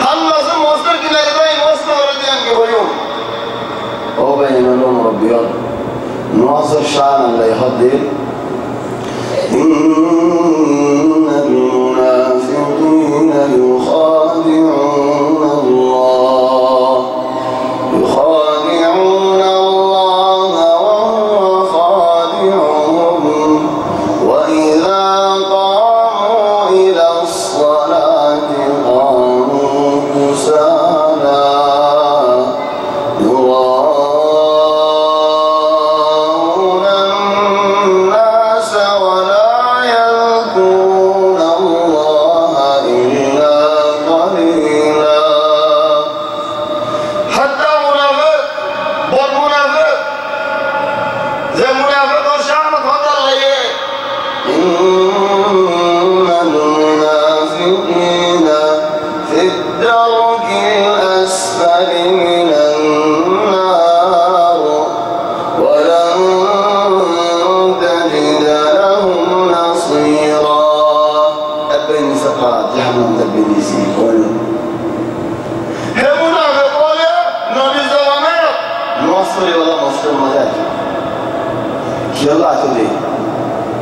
هم لازم مصدر كنا لدين ناس نفرت يوم كيفيوم أو بين اللون ربيان ناصر شان الله يهدي إن المنافقين يخادعون الله وهو خادعهم وإذا قاموا إلى الصلاة قاموا كسالى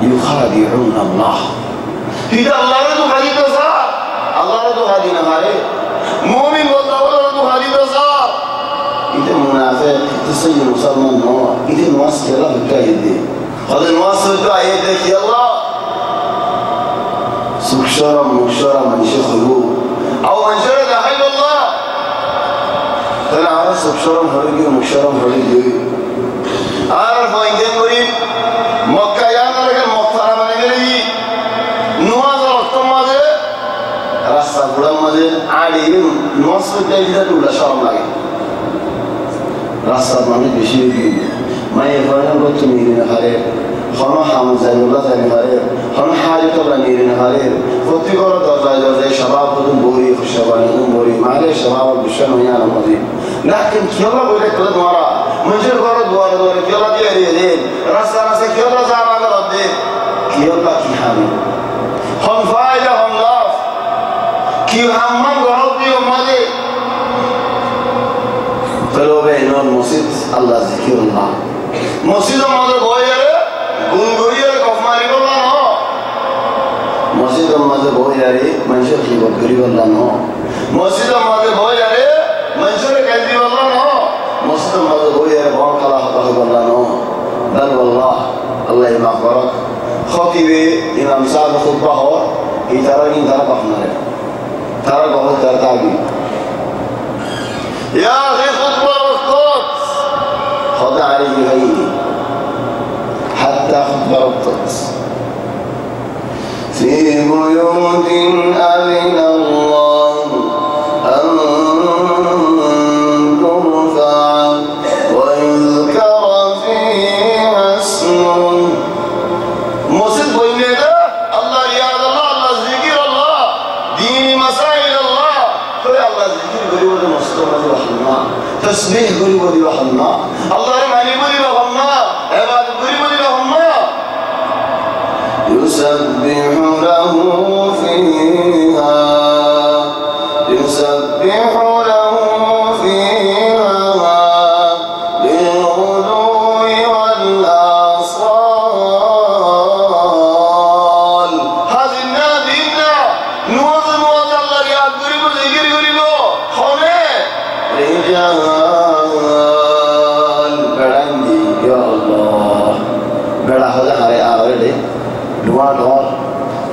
يخادعون الله إذا الله رضو خالد صار الله رضو خالد نهاره مؤمن والله رضو خالد صار إذا منافق تسير مسلمان نوع إذا نواصل الله بكايد هذا نواصل بكايد يا الله سكشرا مكشرا من شخلو أو من شرد حي الله تنعرف سكشرا فرقي ومكشرا فرقي عارف وين كان مريد مكة يانا لكن مكة من غيري نواز رقم ماذا راسا بلام ماذا عالي نواز بدأ دولا شرم لكن راسا ماذا بشيء ما يفعلون بتميل نهاره خانه حمزة الله ثاني نهاره خانه حاجة طبعا نير نهاره فتي قرر درجة شباب بدون بوري خشباني بدون بوري معلش شباب بشر ويا الماضي لكن كيلا بقولك كل دوارا منجر قرر دوارا كيلا دي راسا كيلا زعما قرر دي كيلا كي حامي hon fayda hon laf ki hammam gorob di ummade talobe non masjid Allah zikrullah masjid mode boyare gunguriye kofmari bolla no masjid mode boyare manshur ki gori bolla no masjid mode boyare manshur kalbi bolla no masjid mode boyare bon kala hata bolla no bal wallah Allah ymaghfirak khatibe imam sa'd khutbah ho itaragin taraf apnare tara bahut tartabi ya akhi khutbah waqt khada alayhi ghayri hatta khutbah waqt fi buyutin amina Allah an turfa wa yuzkara fiha ismun masjid boyneda Allah riyad Allah Allah zikir Allah dini masail Allah kore Allah zikir gori masjid rahma tasbih gori rahma Allah mani gori rahma ibadat gori rahma يسبح له فيها بالغدو والآصال هذه النادينا نوض الله رياض قريب ذكر قريبه خونه رجال قرندي يا الله بڑا هذا هاري آورده دعا دور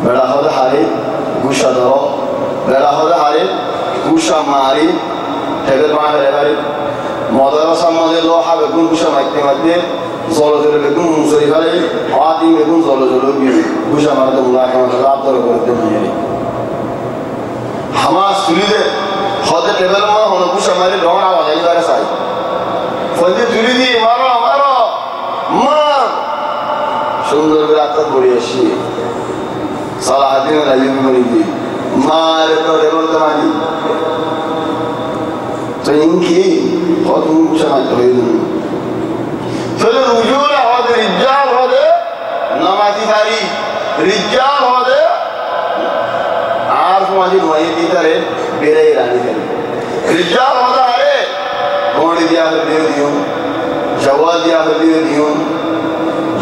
بڑا هذا هاري گوشا دور بڑا هذا هاري گوشا ماري تبر ما هري مادر سامده لوحه بگون گوشا مکته مکته زولو زولو بگون مصری فلی آدی بگون زولو زولو بیاری گوشا مارده ملاقات راب داره کرده میاری حماس تولیده خاطر تبر ما هنو گوشا ماری دون آواز ای داره سای فندی تولیدی مارا مار সুন্দর করে আত্মা পড়ে আসি সালাহাদ্দিন রাজিব মরিদি মার তো দেবতা মানি তো ইনকি কত মুশামাত হইল চলে রুজুরা হবে রিজাল হবে নামাজি দারি রিজাল হবে আর সমাজি নয় দিতারে বেরাই রানি করে রিজাল হবে আরে গোড়ি দিয়া দিয়ে দিও জওয়াল দিয়া দিয়ে দিও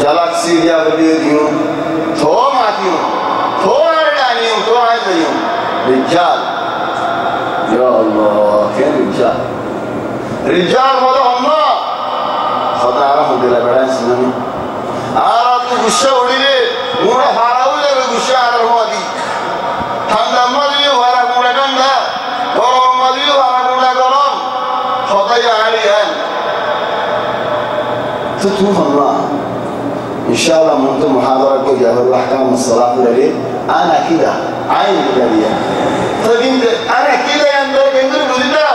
Galaxy dia berdiri, thom hatiun, thom ardaniun, thom aizayun, rijal. Ya Allah, kya rijal? Rijal bodo Allah. Khuda alhamdulillah bada sinani. Arat tu gussa udile, mura haraule gussa arar hodi. Thanda madiyo hara mura ganda, gorom madiyo hara mura gorom. Khuda ya aliyan. Tu Allah. إن شاء الله منتم محاضرة كده الأحكام الصلاة لليل أنا كده عين كده طيب أنت أنا كده ينبغي ينبغي لله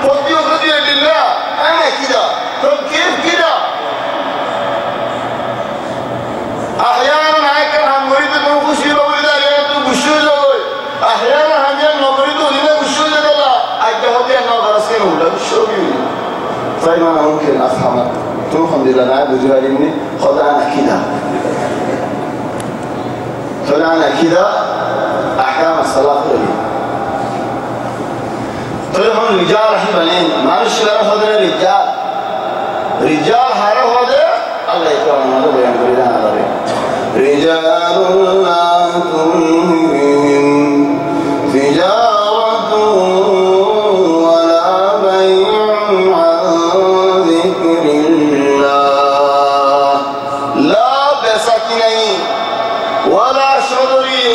فضي وفضي لله أنا كده طب كيف كده أحيانا هيكل هم مريد من خشي بولد عليهم بشوز لوي أحيانا هم ين مريد لنا بشوز لله أجهد أنا غرسين ولا بشوز طيب أنا ممكن أفهمك الحمد لله أنا بجواريني خد أنا كده خد أنا كده أحكام الصلاة لي طيب هم رجال حبنين ما نش لا خدنا رجال هارو هذا الله يكرم هذا بيان كلنا هذا رجال لا تلهيهم تجارة ولا بيع عن ذكر ولا شغلي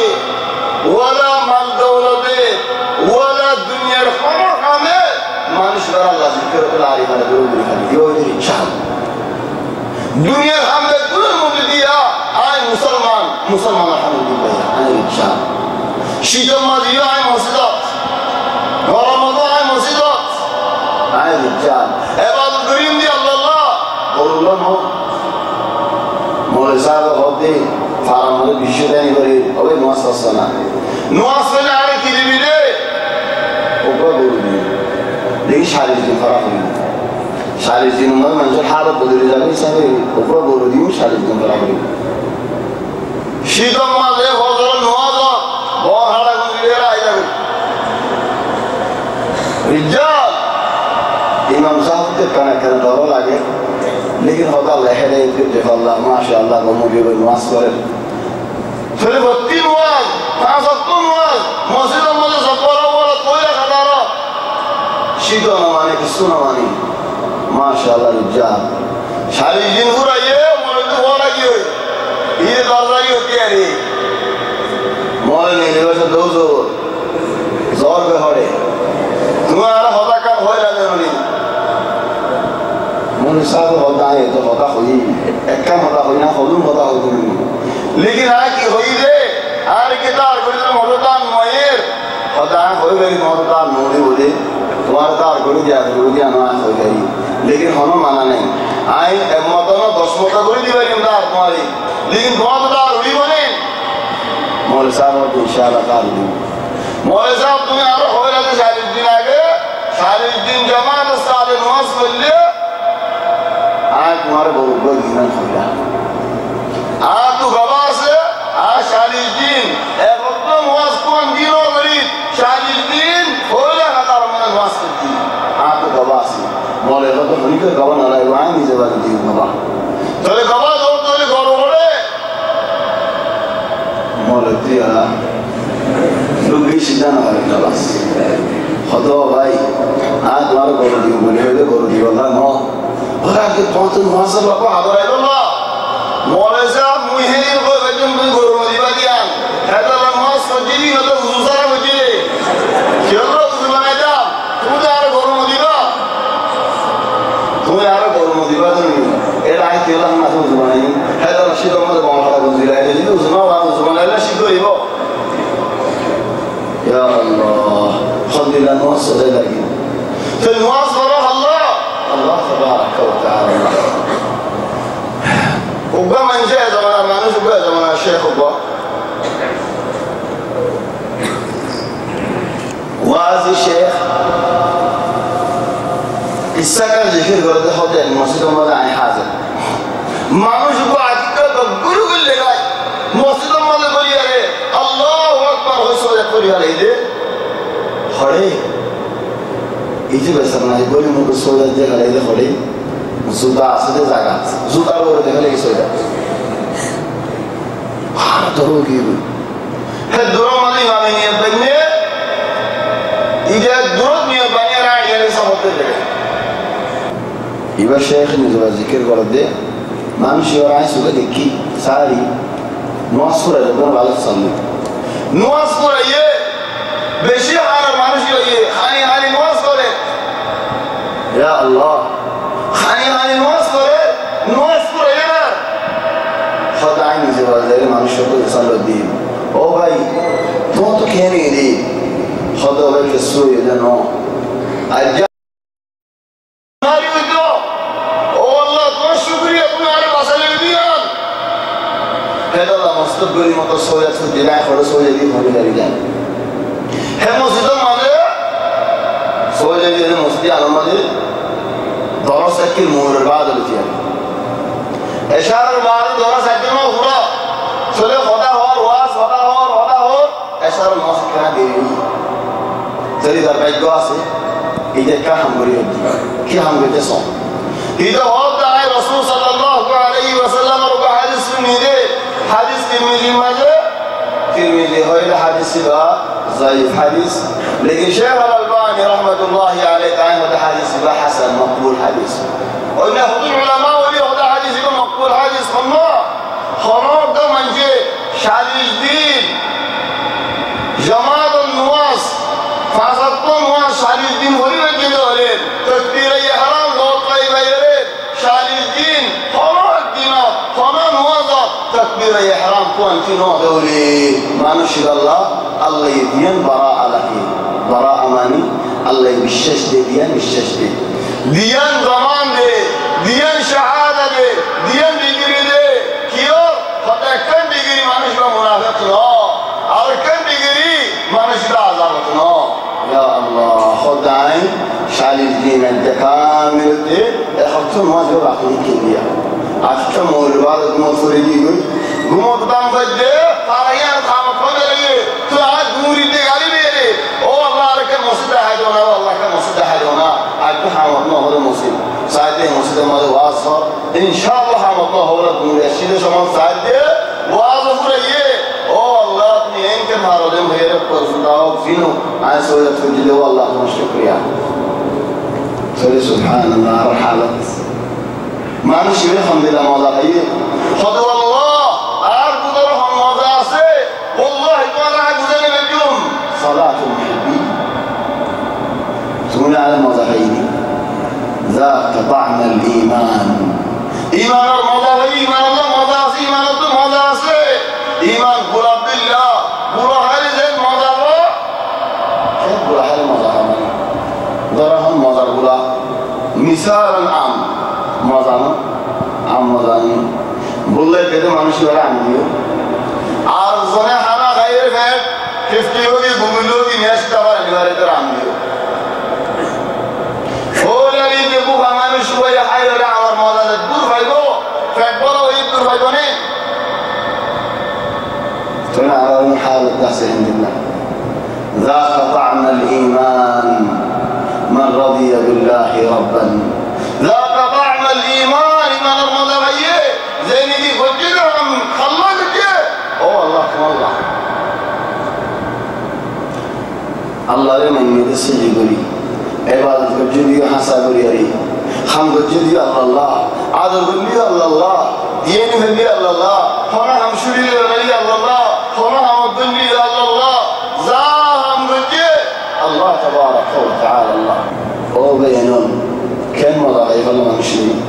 ولا مال دولته ولا دنيا الخمر خامه ما نشبر الله ذكر العالي على دروب الخلي يودري شام دنيا خامه كل مبديا اي مسلمان الحمد لله انا شام شيء ما ديا اي مسجد رمضان اي مسجد اي رجال عباد الكريم دي الله قول الله مولى صاحب هودي فارمله بيشدني بري اوي نواسنا على كده بيده وقبولني ليش حالي فرحني شالي دين ما منزل حالة بدري زاني سامي وقبولني مش حالي دين فرحني شيء ما له هذا করতে পারলাম মাশাআল্লাহ কমিটি করে ওয়াজ করেন ফেলে ভর্তি ওয়াজ 5 ওয়াক্ত ওয়াজ মসজিদের মধ্যে সফর বলা কইলা খাদারা শীত না মানে কিছু না মানে মাশাআল্লাহ রিজাল সারি দিন ঘুরাইয়ে মনে তো বলা কি হই এই দরজারি হতে আরে মনে নেই বসে দৌড় জোর বেহরে তোমার হতা কাম হয়ে যাবে উনি মনে সাথে হতা है तो হতা হই একটা হতা হই না হলুম হতা হই लेकिन आ की হই রে আর কি তার করে হতা নয়ের হতা হই গই হতা নড়ি বলে তোমার তার করে দিয়া না হই গই लेकिन হনো মানা নাই আই একমত না 10 মত করে দিবা কিন্তু আর তোমারই लेकिन बहुत তার হই বনে মৌলভী সাহেব ইনশাআল্লাহ তার দিব মৌলভী সাহেব তুমি আরো হয়ে যাবে 40 দিন আগে 40 দিন জামাত সাথে নামাজ পড়লে आज तुम्हारे बहुत जीवन खुला आज तो गवाह से आज 40 दिन एक वक्त नमाज कौन दिनों गरीब 40 दिन हो गया हजार में नमाज करती आज तो गवाह से बोले तो मनी के गवाह ना लाए वहां नहीं जवाब दी गवाह तो गवाह दो तो गौरव बोले बोले दिया लोग भी सीधा ना करे बस खुदा भाई आज तुम्हारे गौरव दी बोले गौरव दी वाला नो और आगे पहुंच नमाज़ बाबा हादर है अल्लाह मौलाना साहब मुहिर को बजन को गुरु दिवा दिया हैदर नमाज फजीरी मतलब गुजारा बजे चलो जुबान जा तू यार गुरु दिवा तो नहीं ए राय के अल्लाह ना तो जुबान है हैदर रशीद अहमद मौलाना को दिला है जी जुबान वाला जुबान अल्लाह शिदो इबो या अल्लाह खदिला नमाज सदा लगी तो नमाज पढ़ो الله تبارك وتعالى وقام من جاء زمان ما نشوف زمان الشيخ وقام وهذا الشيخ السكن ذكر قرد حوضي المسجد وماذا عن حازم ما نشوف عتيقة بقولوا كل لغاية مسجد وماذا قولي عليه الله أكبر ويسوع قولي عليه ده خليه इजी बेसर ना बोली मुझे सोया दे गले दे खोले जुदा आसदे जागा जुदा बोले दे गले सोया हाँ तो होगी वो है दूरों वाली वाले ये बन्ने इधर दूरों में बन्ने राय ये नहीं समझते थे इबा शेख ने जो जिक्र कर दे मानुष और आए सुबह देखी सारी नवासुर है जब वाले समझे नवासुर ये बेशी हारा मानुष ये खाने हाने नवास या अल्लाह खाने वाले नमाज पढ़े यार खुदा ने जवाब मनुष्य को सल्लत दी ओ भाई तुम तो कह नहीं दी खुदा के सोए जनो आज हमारी तो ओ अल्लाह तो शुक्रिया तुम्हारे मसले दिया है अल्लाह मुस्तकबिल मत सोया तो दिला खड़े सोए दी होने लगी जाए है मस्जिद माने सोए दी मस्जिद आलमादी दौरा सैकिल मोहर बाद होती है ऐशार बाद दौरा सैकिल में हुआ चले होता हो ऐशार मौसम क्या दे रही चली दर बैठ गया से इधर क्या हम बोली होती क्या हम बोलते सो इधर होता है रसूल सल्लल्लाहु अलैहि वसल्लम और हदीस में दे हदीस के में हो इधर हदीस का ज़ईफ हदीस लेकिन शेख अल-अल्बानी रहमतुल्लाह अलैहि ताइन होता हदीस का हसन मकबूल हदीस और ने खुद उलमा वली होता हदीस का मकबूल हदीस खनो द मंजे 40 दिन जमात नमाज फासत नमाज 40 दिन होली में के होले तकबीर इहराम दो कई गए 40 दिन खनो दिन खनो नमाज तकबीर इहराम को अंतिनो दोली मानुष अल्लाह अल्लाह यदियन बरा अलही बरा अमानी अल्लाह विशेष दे दियन जमान दे दियन शहादा दे दियन डिग्री दे क्यों फटा कन डिग्री मानुष का मुनाफिक नो और कन डिग्री मानुष का आजाद नो या अल्लाह खुदाइन 40 दिन इंतकाम मिलते खत्म हो जो बाकी के लिए आज मौलवाद मुफरिदी गुमो तम बदे फारियां काम खोले लगे तो आज दूरी दे गाली मेरे ओ अल्लाह के मस्जिद है जो ना अल्लाह का मस्जिद है जो ना आज हम अपना हो मस्जिद साथ में मस्जिद में वास इंशाअल्लाह हम মতো হলো মুর্শিদে সমান সাইডে ওয়াজ করে ও আল্লাহ তুমি এনকে মারদে মেরে পরদাও জিনো আয় সোয়া তুজিলে আল্লাহ তোমার শুকরিয়া সরে সুবহানাল্লাহ আর হালাত মানুষ আলহামদুলিল্লাহ মজা পাইয়ে হয়তো আল্লাহ আর বুঝার মজা আছে والله তাআলা বুঝালে বেকুম সালাতুল মুহিব্বি তুমি على মজা পাইনি ذاق طعم الايمان ایمان মজা পাই ایمان আল্লাহ মজা আছে ایمان তো মজা আছে ایمان গোলাপ বিল্লাহ বুড়া হারে যে মজা হলো সে বুড়া হারে মজা হবে দরহম মজা গুলা মিসাল আম মজা না আম মজা নেই বললে কেটে মানুষের আম দিও আর জনে হানা খাইয়ের ফ্যাট 50 হোগি গুগল হোগি নেক্সট আবার এবারে তো আম দিও ফোলারি দেবু মানুষ হয়ে হাইরে আমার মজা দূর হইবো ফ্যাট বড় হই দূর হইবো না তোরা আর হালত আছে ইনশাআল্লাহ ذاق طعم الايمان من رضي بالله ربا ذاق طعم الايمان من رضي زين دي فجرهم خلصت او الله والله الله من يدسي غري عبادت جدي حسا غري ري حمد جدي الله عذر بي الله دين بي الله هنا هم شري لي الله هنا هم بني الله زاهم بي الله تبارك وتعالى الله او بينهم كم مضاعف المنشئين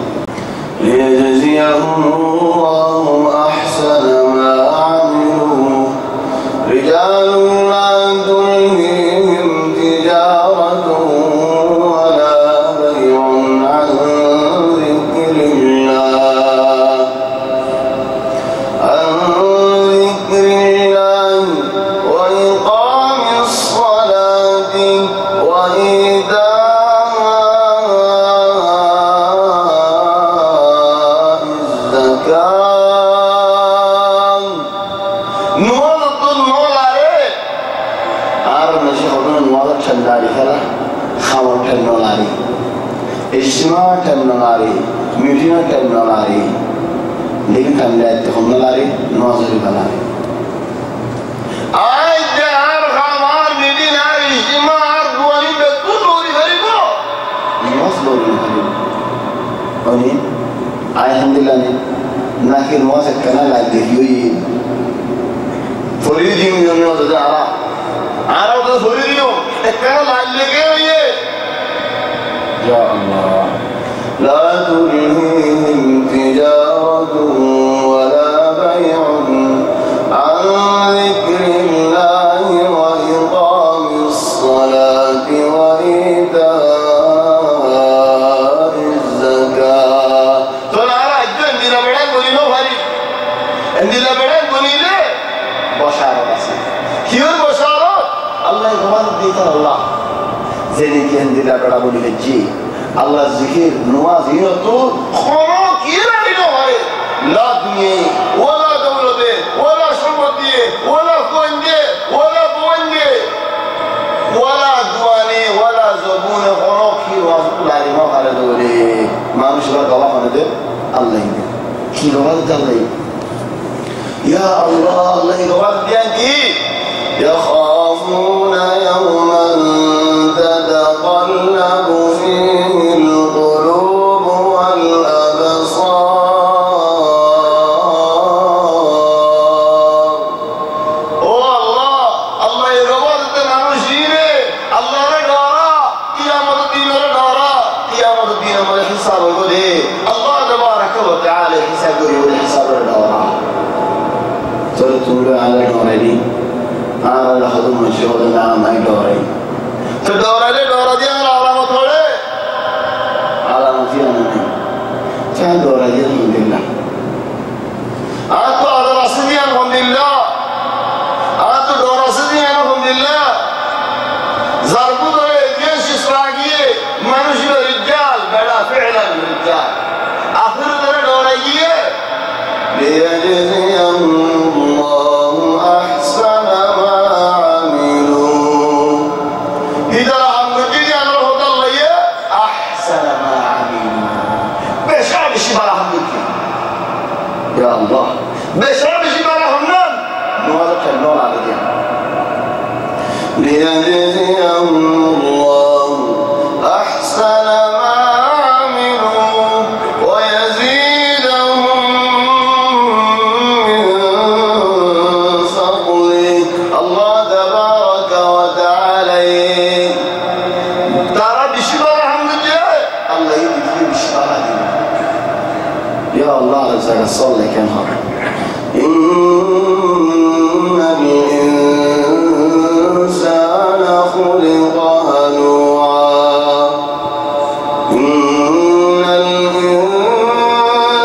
ليجزيهم الله أحسن ما عملوا رجال لا تلهيهم تجارة ولا بيع عن ذكر الله وإقام الصلاة وإيتاء اجتماع تنلاري ميتين تنلاري لكن تنلات تخملاري نواظر بلاري آي جهار خامار ميتين آي اجتماع دواني بكل لوري فريقو نواظر لوري فريقو ونين آي الحمد لله ناكي نواظر كنا لأدهيوي فريدين يونيوز دارا عرب ده فريدين كنا لأدهيوي يا الله لا تلهيهم تجارة ولا بيع عن ذكر الله وإقام الصلاة وإيتاء الزكاة تنعرى الجن دي لبڑا بني نو بھاری اندي لبڑا بني لے بشارة بسي كيور بشارة الله يغمان ديتا الله زيني كي اندي لبڑا بني لجي الله الزكير نواز ينطو خمو كيرا لنو هاي لا دنيا ولا دولة ولا شرطة ولا كوندي ولا بوندي ولا دواني ولا زبون خمو كير واسطو لاري ما خالة دولي ما مشغل قواف ندر الله يدر كير واسط الله يدر يا الله الله يغفر ديانكي يخافون يوما تتقلب فيه القلوب والأبصار الله الله يغفر تنعوشيني الله ردارا قيامة الدين ردارا قيامة الدين والحساب القدي الله تبارك وتعالى حساب والحساب ردارا تقول على نوري أنا لخدم مشهور نعم أي دوري تدور لي دور دي علامة ثوڑے علامة فيها نہیں چاہے دور دي الحمد لله آتو على رسدي الحمد لله آتو دور رسدي الحمد لله ضربو دور جيش إسراقية منوشي رجال بلا فعلا رجال آخر دور دي ليجزيهم الله أحسن ما عملوا إذا الحمد لله أنا رفض الله أحسن ما عملوا بشعب الشبه الحمد لله ليجزيهم الله أحسن ما عملوا ويزيدهم من فضله. الله تبارك وتعالى ترى بشرى الحمد لله الله يدي فيه بشرى. يا الله رزق الصلاة كان هذا. إن الإنسان خلق هلوعا. إن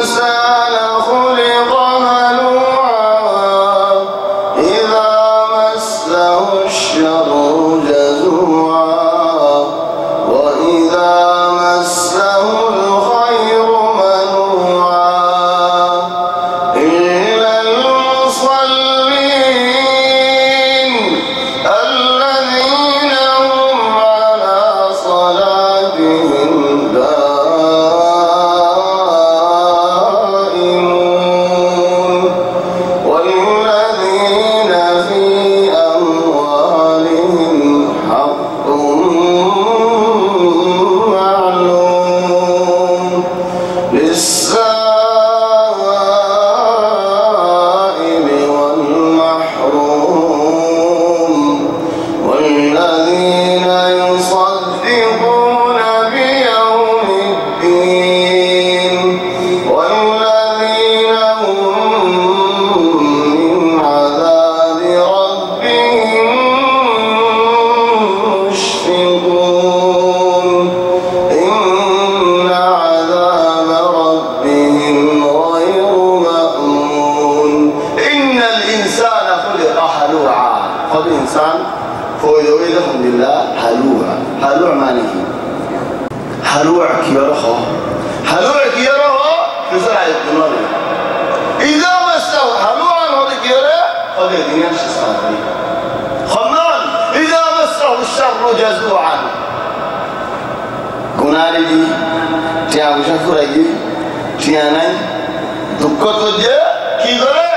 الإنسان خلق هلوعا إذا مسه الشر جزوعا وإذا مسه الخير منوعا إلا المصلين الذين هم على صلاتهم دائمون والذين في أموالهم حق معلوم للسائل والمحروم والذين يصدقون بيوم الدين والذين هم من عذاب ربهم مشفقون إن عذاب ربهم غير مأمون. إن الإنسان خلق هلوعا. فالإنسان فويدوي الحمد لله هلوعا. هلوع معناه هلوع كيره هلوع كيره في سرعة الدمار. إذا مسه هلوعا هذا كيره فقد الدنيا شسقاتي. خمان إذا مسه الشر جزوعا. गुनारी जी टिया बुझा कुराई टिया नहीं दुख तो जे की करे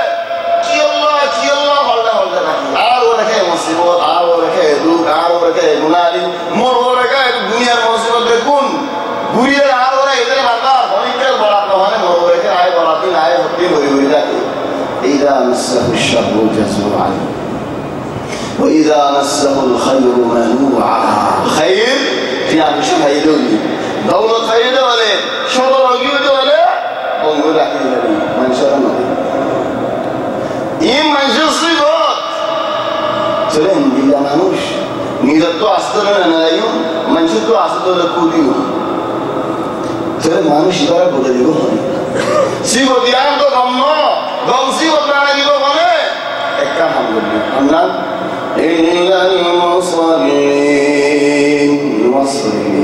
की अल्लाह हल्ला हल्ला नहीं आर वो रखे मुसीबत आर वो रखे दुख आर वो रखे गुनारी मोर वो रखे दुनिया मुसीबत देखून बुरी आर वो रखे इतने बात होनी क्या बड़ा तो होने मोर वो रखे आए बराती आए होती बुरी बुरी जाती إذا مسه الشر جزوعا وإذا مسه الخير منوعا. خير टिया बुझा है इधोली दौलत है इधोले शोधो लगी इधोले बोंगो लाकी इधोली मंशरा नहीं ये मंशर सिबोत चले इंदिला मानुष नीरत तो आस्तर न नायु मंशर तो आस्तर लकूदियो चले मानुष इधर बोले को होने सिबोत यार तो गम्मा गम सिबोत ना लिबो बने एक काम हम बोलिए हमना إلا المصلين مصلي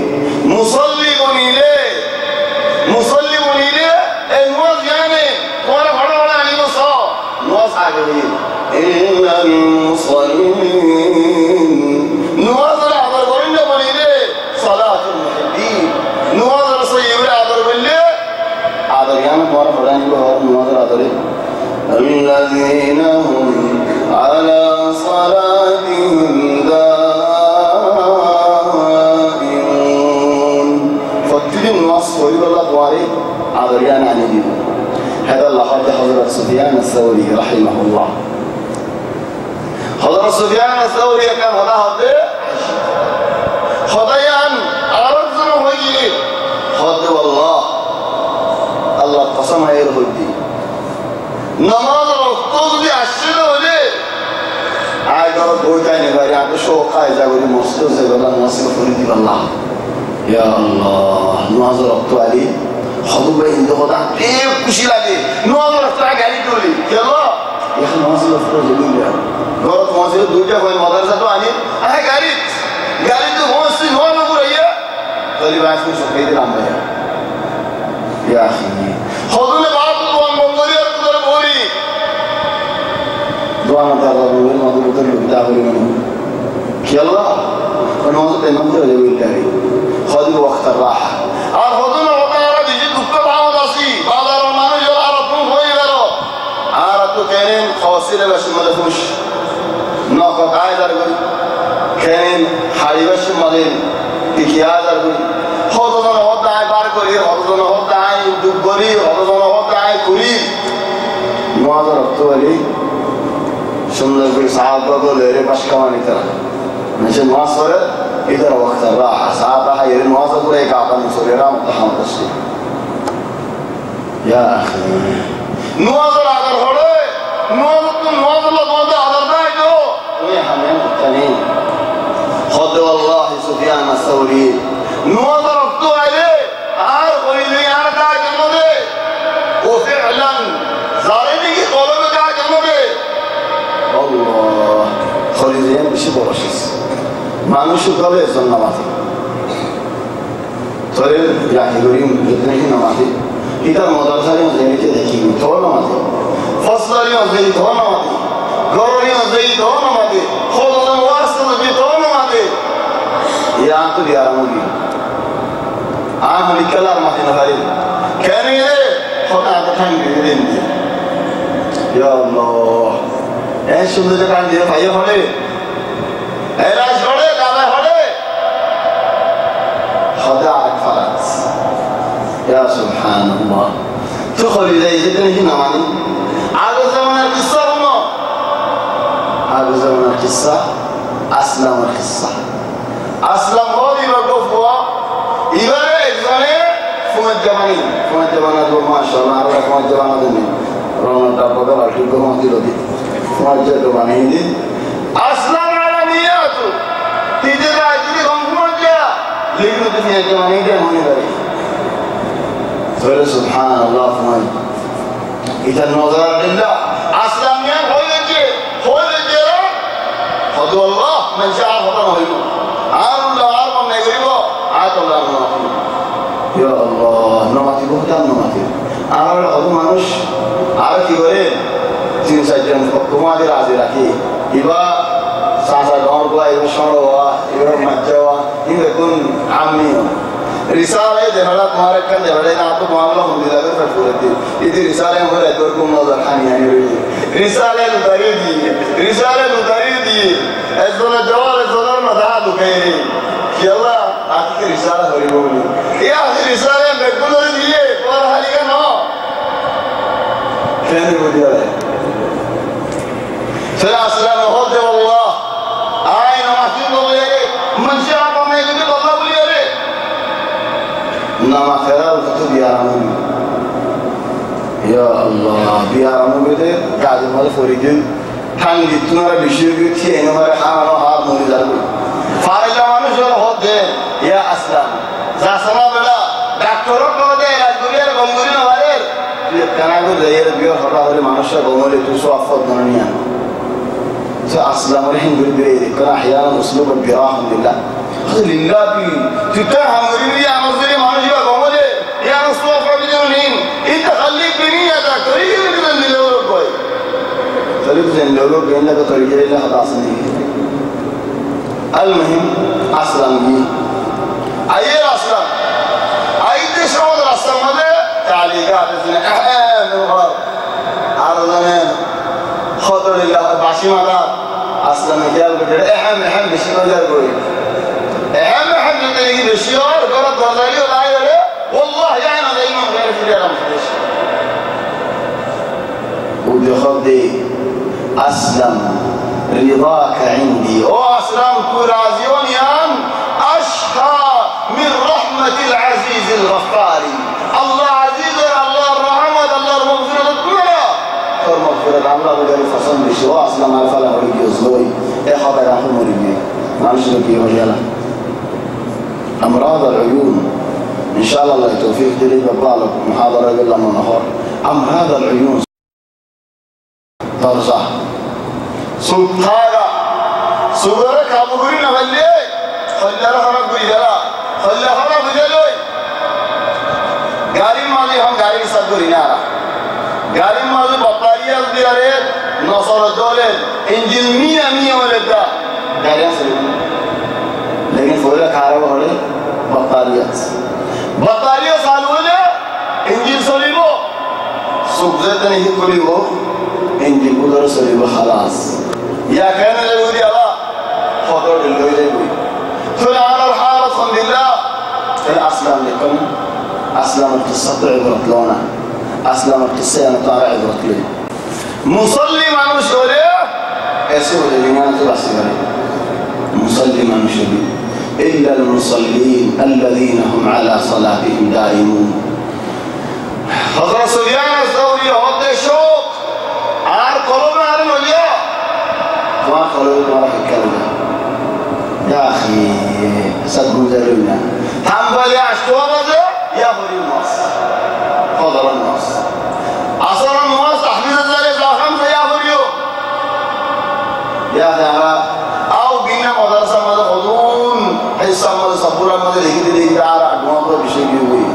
بنيله النواز يعني وانا بڑا بڑا علي مصا نواز عاجبني إلا المصلين نواز العبر قرنا بنيله صلاة المحبين نواز الصيب العبر بالله عبر يعني وانا بڑا نواز العبر الذين هم على صلاتهم دائمون. فتلي النص ويقول الله واري عذريان عن الدين. هذا الله حتى حضرت سفيان الثوري رحمه الله. حضرت سفيان الثوري كان هذا خضيان أرزم وجهه خضي والله الله قسم هي الهدي نماز الوقت دي عشرة وليه عايزة بوجاني غير عند شو قايزة ولي مصدر زي بالله مصدر فريدي بالله يا الله نماز الوقت عليه خذوا بين دخوتا كيف كشي لدي نماز الوقت عليه دولي يا الله يا أخي نماز الوقت جميل يا غلط نماز الوقت دوجة في المدرسة تو عني أنا قريت تو مصدر هو نقول إيه طالب عايز مش فايدة العمل يا أخي خذوني بعض دوام تارا بقول ما تقول تلو بتاعه منه كي الله فنوزت المنطقة اللي بيلتهي خذوا وقت الراحة خذونا وقارا بيجي دكتور عمود أصي بعض الرمانو جل عربتون خوي غيره عربتو كينين خواسير باش مدفوش ناقض عايدة رجل হাড়িবাসী মালিন টিকিয়াজ আর করি হতজন হতায় বার করি হতজন হতায় দুঃখ করি হতজন হতায় করি নওয়াজ রক্ত বলি সুন্দর করে সাহায্য করলে রে পাশ কামানি তারা সে নওয়াজ করে ইধার ওয়াক্ত রাহা সাহায্য হয় এর নওয়াজ করে এক আকাম সরে রাম তাহাম তসলি ইয়া আখি নওয়াজ আদার হলে নওয়াজ নওয়াজ আদার নাই তো তুমি হামেন তানি خذ والله سفيان الثوري نوض ربطو عليه قولي لي أنا قاعد جنوبي وفعلا ظالمي قولي قاعد جنوبي الله خولي زين بشي برشيس মানুষও কবে এসব নামাজি তোরে রাখি করিম যেতে নামাজি এটা মদারসারি মজলিকে দেখি তো নামাজি ফসলারি মজলি তো নামাজি গররি মজলি তো নামাজি খোদন ওয়াসত মজলি তো নামাজি ইয়া তো দিয়ারামুগি আমলি কালার মাদিনা ভাই কেন রে খোদা তো ঠান্ডি দিন দি ইয়া আল্লাহ এই সুন্দর কান দিয়ে ভাই হলে এরা ঝড়ে দাদা হলে খোদা আরফাত ইয়া সুবহানাল্লাহ তো খলি যাই যেতে নাকি নামানি আগে জামানার কিসসা হলো আগে জামানার কিসসা আসলামের কিসসা আসলাম হলি রগফওয়া ইবারে একজনে ফুমাত জামানা তো মাশাআল্লাহ আর ফুমাত জামানা দেন রওনাটা বদল আর ঠিক কম দিল দি ফুমাত জামানা হিন্দি আসলাম আলামিয়াত তিজে রায় যদি গমফুমাত যা লিখলো তুমি জামানা হিন্দি মনে রাখি সুবহানাল্লাহ ফুমাত এটা নজর দিল্লাহ আসলাম নিয়ে হয়েছে হদু আল্লাহ মান শাআ খতম হইব আল্লাহ আর মনে করিব আল্লাহ নামাতি ইয়া আল্লাহ নামাতি বহুতাম নামাতি আর হদু মানুষ আর কি করে তিন চারজন তোমাদের আজে রাখি ইবা সাসা দর গয়া ইবা সরওয়া ইবা মাজ্জাওয়া ইবা কোন আমিও रिसाले देवला तुम्हारे कन देवले ना तो मामला होने लगा फिर पूरे दिन इधर रिसाले हमारे दौर को मौला खानी आने रही रिसाले लुदारी दी ऐसा ना जवाल मदा लुके कि अल्लाह आखिर रिसाला हरी बोली ये आखिर रिसाले बेकुल दिए और हाली का ना क्या नहीं बोलिया है सला अस्सलाम होते अल्लाह आए नमाज़ बोले मंशा में कुछ अल्लाह बोलिए रे नामा खैराल तो बियारामू या अल्लाह बियारामू बेटे काजे माले फरीदिन हांगी तुम्हारा विषय की थी इन हमारे खाना हाथ मोरी जालू फारिला मानुष और होते या अस्लाम जासमा बेला डॉक्टरों को दे राजगुरिया गंगुरी नवारे ये कनागो जयेर बियर हटा वाले मानुष का गंगुरी तू सो अफ़त ननिया तो अस्लाम और हिंदू बिरे कना अहयाना मुस्लिम और बिराह लिल्लाह लिल्लाह भी तुता हमारी भी आमज़री मानुष का गंगुरी या रसूल फरमाते इंत खल्ली बिनी या ता करीब बिन लोगों कोई करीब से लोगों के इनका तरीके इल्ला हदास नहीं المهم अस्लाम की आइए अस्लाम आइए शौद अस्लाम मदे तालीगात इसने अहम और आरज़ने खतर लिल्लाह बाशी माता अस्लाम में क्या बोलते हैं अहम बिशी मदर कोई अहम जिंदगी की बिशी और गलत दर्जाली और लाये वाले والله يعني دايما غير في العالم ودي خدي أسلم رضاك عندي وأسلم راضيون يان أشهى من رحمة العزيز الغفار الله عزيز الله الرحمة الله المغفرة الكبرى فالمغفرة الله بجري فصل بشواء أسلم على فلا وريك يزلوي إيه خبر رحمه وريك معلش لك يا أمراض العيون إن شاء الله الله توفيق دليل ببالك محاضرة بالله من نهار أمراض العيون ترجع سبحانه سبحانه كابو قرين أهلي خلّها هرب بيجلا خلّها هرب بيجلوي गाड़ी माली हम गाड़ी के साथ गुरी नारा गाड़ी माली बत्तारियाँ दियारे नौसर दोले इंजन मिया वाले दा गाड़ियाँ से लेकिन फोड़ा खारा वो हरे बत्तारियाँ सालू ले इंजन सोलीबो सुबज़त नहीं कुलीबो इंजन कुदर सोलीबो खलास या कहने लगे अल्लाह खतर दिल ले أسلمت السطع عبرت لونا أسلمت السيانة طارع عبرت لي مصلي ما نشوريه اسمه الإيمان تبصره مصلي ما نشوريه إلا المصلين الذين هم على صلاتهم دائمون حضر سفيان الثوري هذا شوق عار قلوب على الولياء ما قلوب ما راح يتكلم يا أخي صدقوا ذلولنا حنبلي عشتوا هذا يا فري الناس فضل الناس عصر الناس تحفيظ الزالي خمسة يا فريو يا ذهب أو بينا مدرسة مدى خدون حصة مدى صبورة مدى لكي دي دارا عدوان بشيء يوي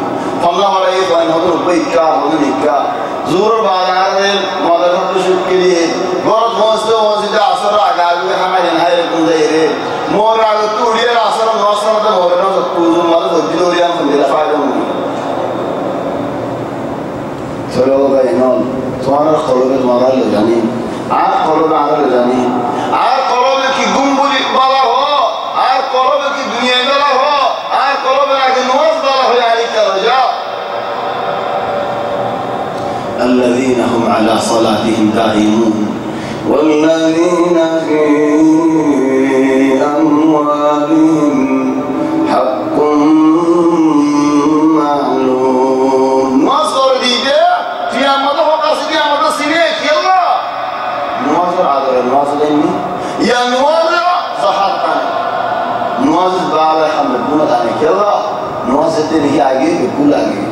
فمنا مرأي فإن هدون بيكا هدون إكا زور بعدان مدرسة شكري غرط موسيدة عصر عقابي حمد نهاية كنزيري مور عقابي تولي العصر الناس مدى مورنا ستوزو مدى فجلوريان خندير فايدة مدى سلوه بينال توانا القلوب المرأة لجانين عاد قلوب على لجانين عاد قلوب كي قنبلي بلا هو عاد قلوب كي دنيا بلا هو عاد قلوب لكن نواز بلا هو يعني كرجاء الذين هم على صلاتهم دائمون والذين في أموالهم حق معلوم مصدر ديده في أمده وقصدي أمده سنيك يلا نواظر عادر النواظر إني يا نواظر صحابتان نواظر بعض حمد بنا ذلك يلا نواظر تنهي عجيب يقول عجيب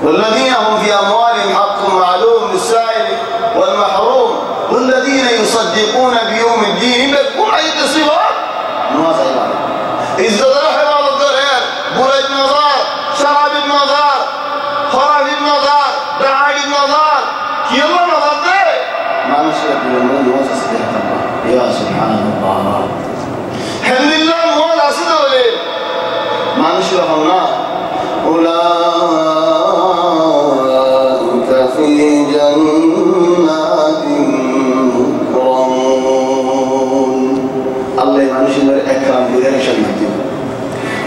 والذين هم في أموالهم حق معلوم للسائل والمحروم والذين يصدقون بيوم الدين بكم أي صفات نواظر إذا ذرح بعض الضرير برد نظار شراب النظار خراب النظار دعاء النظار يلا نظر ده ما نشرب بالله نواظر سبحانه الله يا سبحان الله الحمد لله نواظر سيدولي ما نشرب النار أولئك في جنات مكرمون الله ما نشرب إكرام بذلك شمتين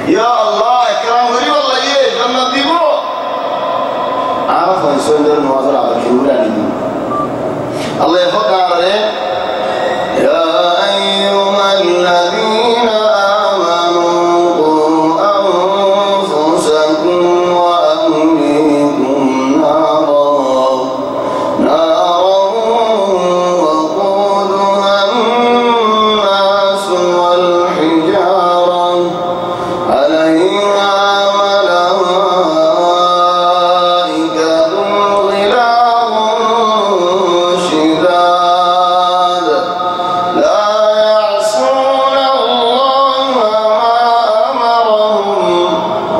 يا الله إكرام غري والله إيه جنة ديبو عرف ويسون دور نواظر على الكيولة الله يفضل عليه يا أيها الذين آمنوا قوا أنفسكم وأهليكم نارا وقودها الناس والحجارة عليها ملائكة غلاظ شداد لا يعصون الله ما أمرهم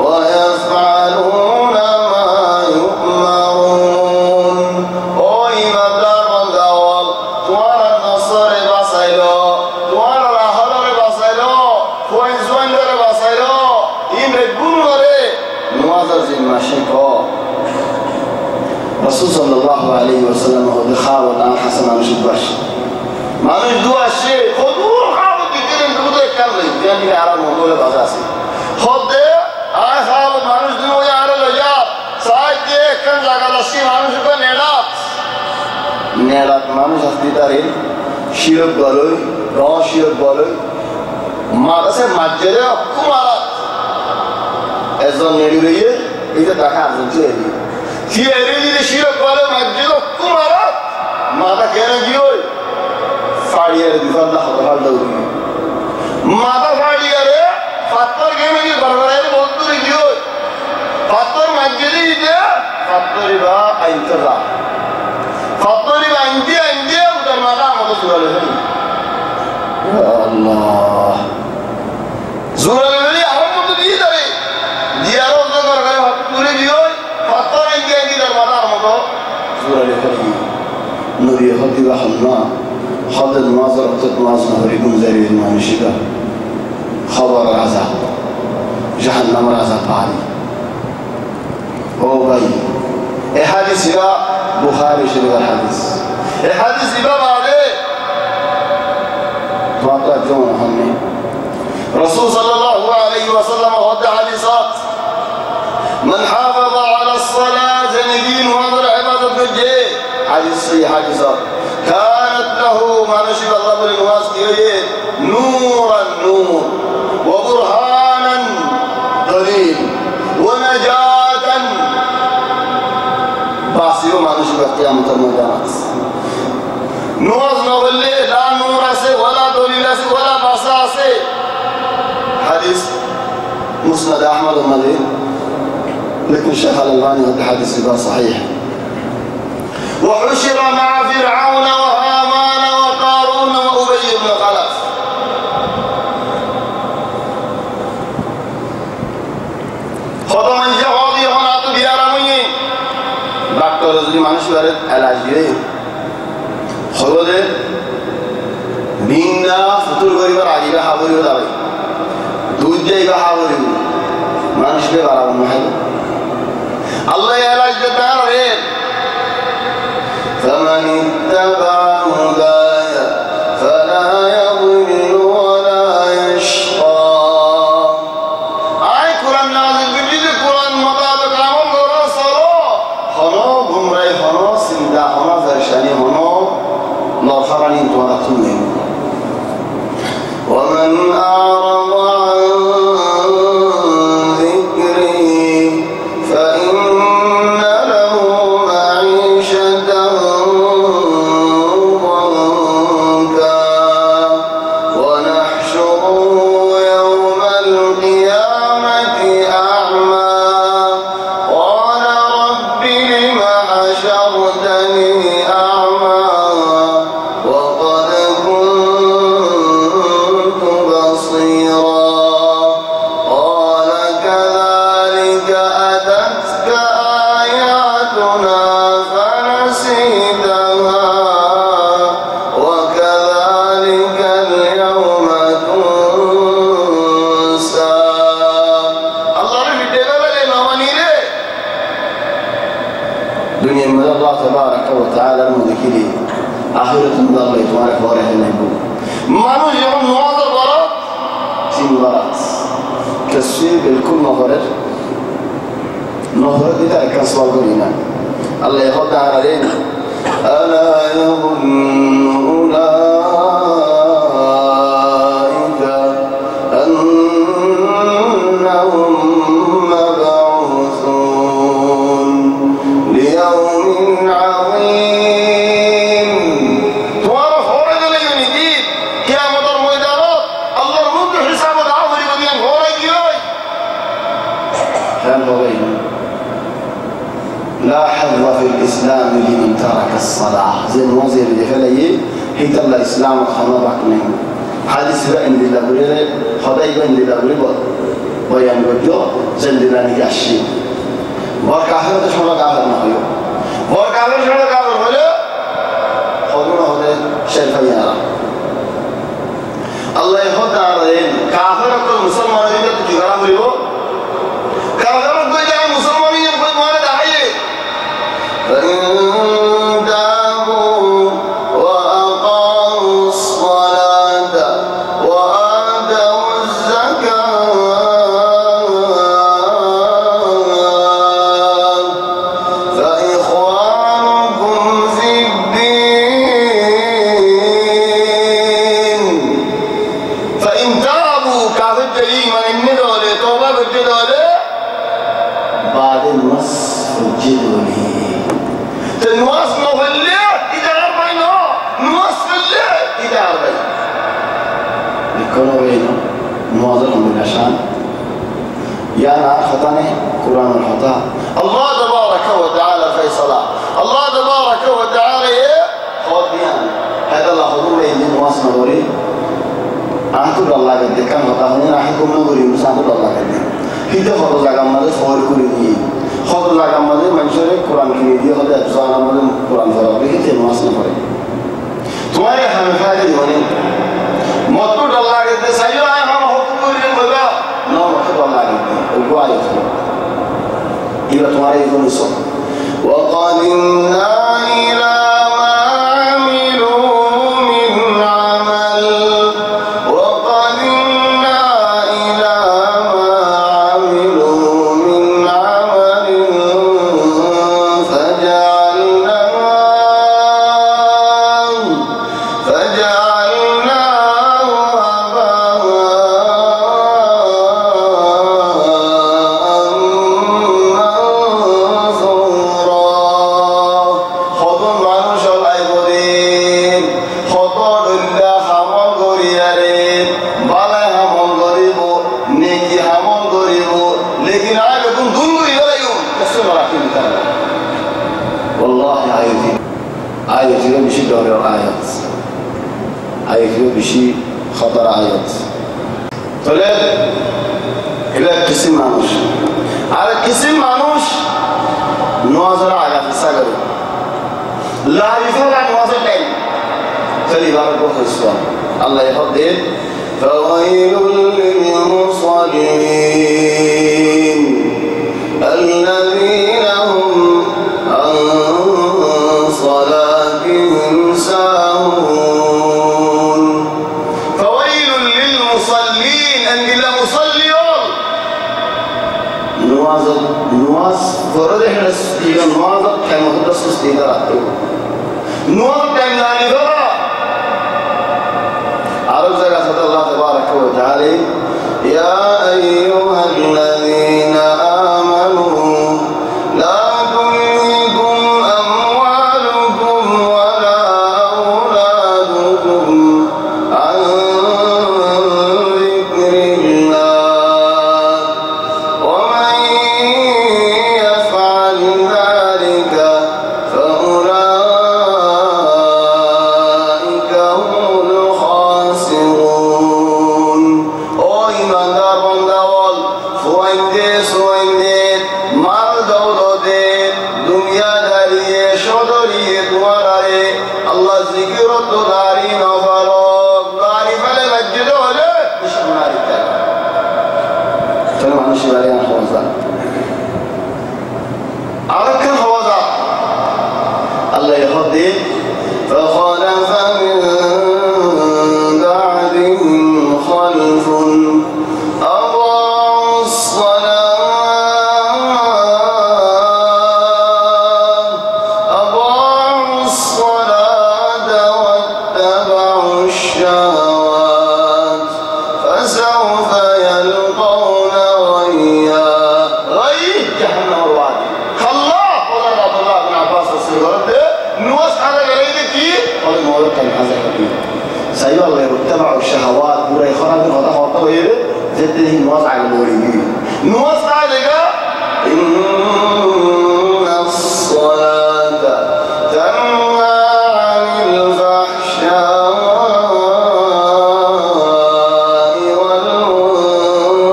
ويفعلون ما يؤمرون أوي مبلغ دول توارى النصر بصيلو توارى الأهل بصيلو فوين زوين بصيلو يمرقون وري نواظر زي ما شكو رسول صلى الله عليه وسلم هو بخار والآن حسن عن شباش ما نجدوا الشيء خذوه خاطر تكرم تقول كمل يعني على الموضوع الأساسي خذ خاطر ما نجدوا يا على الجاب ساعد كم جاكل الشيء ما نجدوا نيرات ما نجدوا دارين شيرب بالوي راش شيرب بالوي ما تسمع مجرى كمارا إذن نيريه إذا تكان زنجيه في أريد شيرب بالوي مجرى كمارا ما تكين جيوي فاڑیار دیوار لا خطر دوري ماذا فاڑیار فاتر كم يجي بربراي بولت رجيو فاتر مجدي ده فاتر با انترا فاتر با انديا بدر ماذا ماذا سورة يا الله سورة لي أهم مدري داري ديارو ده بربراي فاتر رجيو فاتر انديا بدر ماذا ماذا سورة لي نوري خدي بحنا خد الناظر تتناظر هريكم زي ما نشيدا خبر العذاب جهنم العذاب عالي هو باي الحديث يا بخاري شريف الحديث إمام عليه توقع جون همي رسول صلى الله عليه وسلم ودع حديثات মানুষই আল্লাহ বলে নামাজ কি হয়ে নূরান নূর ওয়া বুরহানান দলিল ওয়া নাজাতান বাসিও মানুষই কিয়ামতের ময়দানে নামাজ না বললে লা নূর আছে ওয়ালা দলিল আছে ওয়ালা বাসা আছে حديث مسند أحمد المدين لكن الشيخ الألباني هذا حديث يبقى صحيح وحشر مع فرعون وهامان وقارون وأبي بن خلف خطا من جهادي هنا تبيار مني دكتور رزقي مانش بارد علاج ديه خلوده بينا فطور غريبا راجيبا حاضري وداوي দুধ যাইবা হাবরি মানুষকে বাড়াবো না আল্লাহ এলাজ তার রে فمن اتبع هداي فلا يضل ولا يشقى আয় কোরআন নাযিল বিবিধ কোরআন মোতাবেক আমল করো চলো হনো গুমরাই হনো চিন্তা হনো পরেশানি হনো নরফারানি তোরা তুমি ومن أعرض عن ذكري فإن له معيشة ضنكا ونحشره يوم القيامة أعمى قال رب لم حشرتني أعمى وقد كنت بصيرا قال كذلك أتتك آياتنا فنسيتها وكذلك اليوم تنسى الله في الدلالة للأمانية دنيا من الله تبارك وتعالى المذكرين آخرة من الله تبارك وتعالى মানুষ যখন নামাজের বড় তিনবার তসবিহ বিলকুল নহরের দিতে একটা সওয়াল করি না আল্লাহ খোদা রেন আলা ইয়াযুন্নু উলাইকা আন্নাহুম মাবউসুন লিয়াউমিন আযীম তোমার হরে গেলে কি কিয়ামতের ময়দানে আল্লাহর মুখ হিসাব দাও হরি বলিয়ান হরে গিয়ে كان بغينا لا حظ في الإسلام لمن ترك الصلاة زي الوزير اللي فليه حيث الله إسلام خنابك منه حديث بأن لله بريد خداي بأن لله بريد ويان بجو زند لاني جاشي وكافر تشمل كافر نخيو وكافر تشمل كافر ولا خذونا هذا شرفا يارا الله يخد عليهم كافر أكل مسلمان يجب تجارة بريو كافر أكل جاء مسلمان يجب ما ندعيه فإن تابوا وأقاموا الصلاة وآتوا الزكاة فإخوانكم في الدين فإن تابوا كافر جريمة الندولة توبة بالجدولة بعد النصف الجدولي تنواص مغلق إذا 40 نصف الليل إذا 40 يكونوا بينهم معظمهم من عشان يا نار خطاني قرآن الخطا الله تبارك وتعالى في صلاة الله تبارك وتعالى خاطئا هذا الله حضور بين نواص نوري أحكم الله قد كان خطاهنين أحكم نوري مساعد الله قد هذا فرض لكم ماذا فور كوري خود لكم ماذا منشور قرآن كريدي خود أجزاء ماذا قرآن فرض به تنواص نوري तुम्हारे हम फायदे होने मत्तू डल्ला के सही है हम हुक्म के बगा नो मत्तू डल्ला के उनको आए थे ये तुम्हारे इधर सो وقدمنا إلى ما عملوا من عمل وقدمنا إلى ما عملوا من عمل فجعلناه বেশি খতর আয়াত তাহলে এটা কিছু মানুষ আর কিছু মানুষ নজর আয়াত সাগর লাইফের নজর টাইম চলি বাবার প্রফেসর আল্লাহ ইয়াহদিন ফাওয়াইলুল লিল মুসাল্লিন আল্লাযীনা হুম আন সালাতিহিম সাহুন نواز فرد احنا سيدا نواز كان مقدس سيدا راتو نواز كان يعني ذرا عرب زكاة الله تبارك وتعالى يا أيها الذين آمنوا لا تلهكم أموالكم ولا أولادكم عن ذكر الله فخلف من بعدهم خلف أضاعوا الصلاة واتبعوا الشهوات فسوف يلقون غيا جهنم الوعد خلاص قال عبد الله بن عباس الصغير نواس على غيرتي قال المولى كان هذا كبير سيوا الله يتبعوا الشهوات ولا يخرج هذا خطأ غيره زدته نواس على المولين نواس على إن الصلاة تنهى عن الفحشاء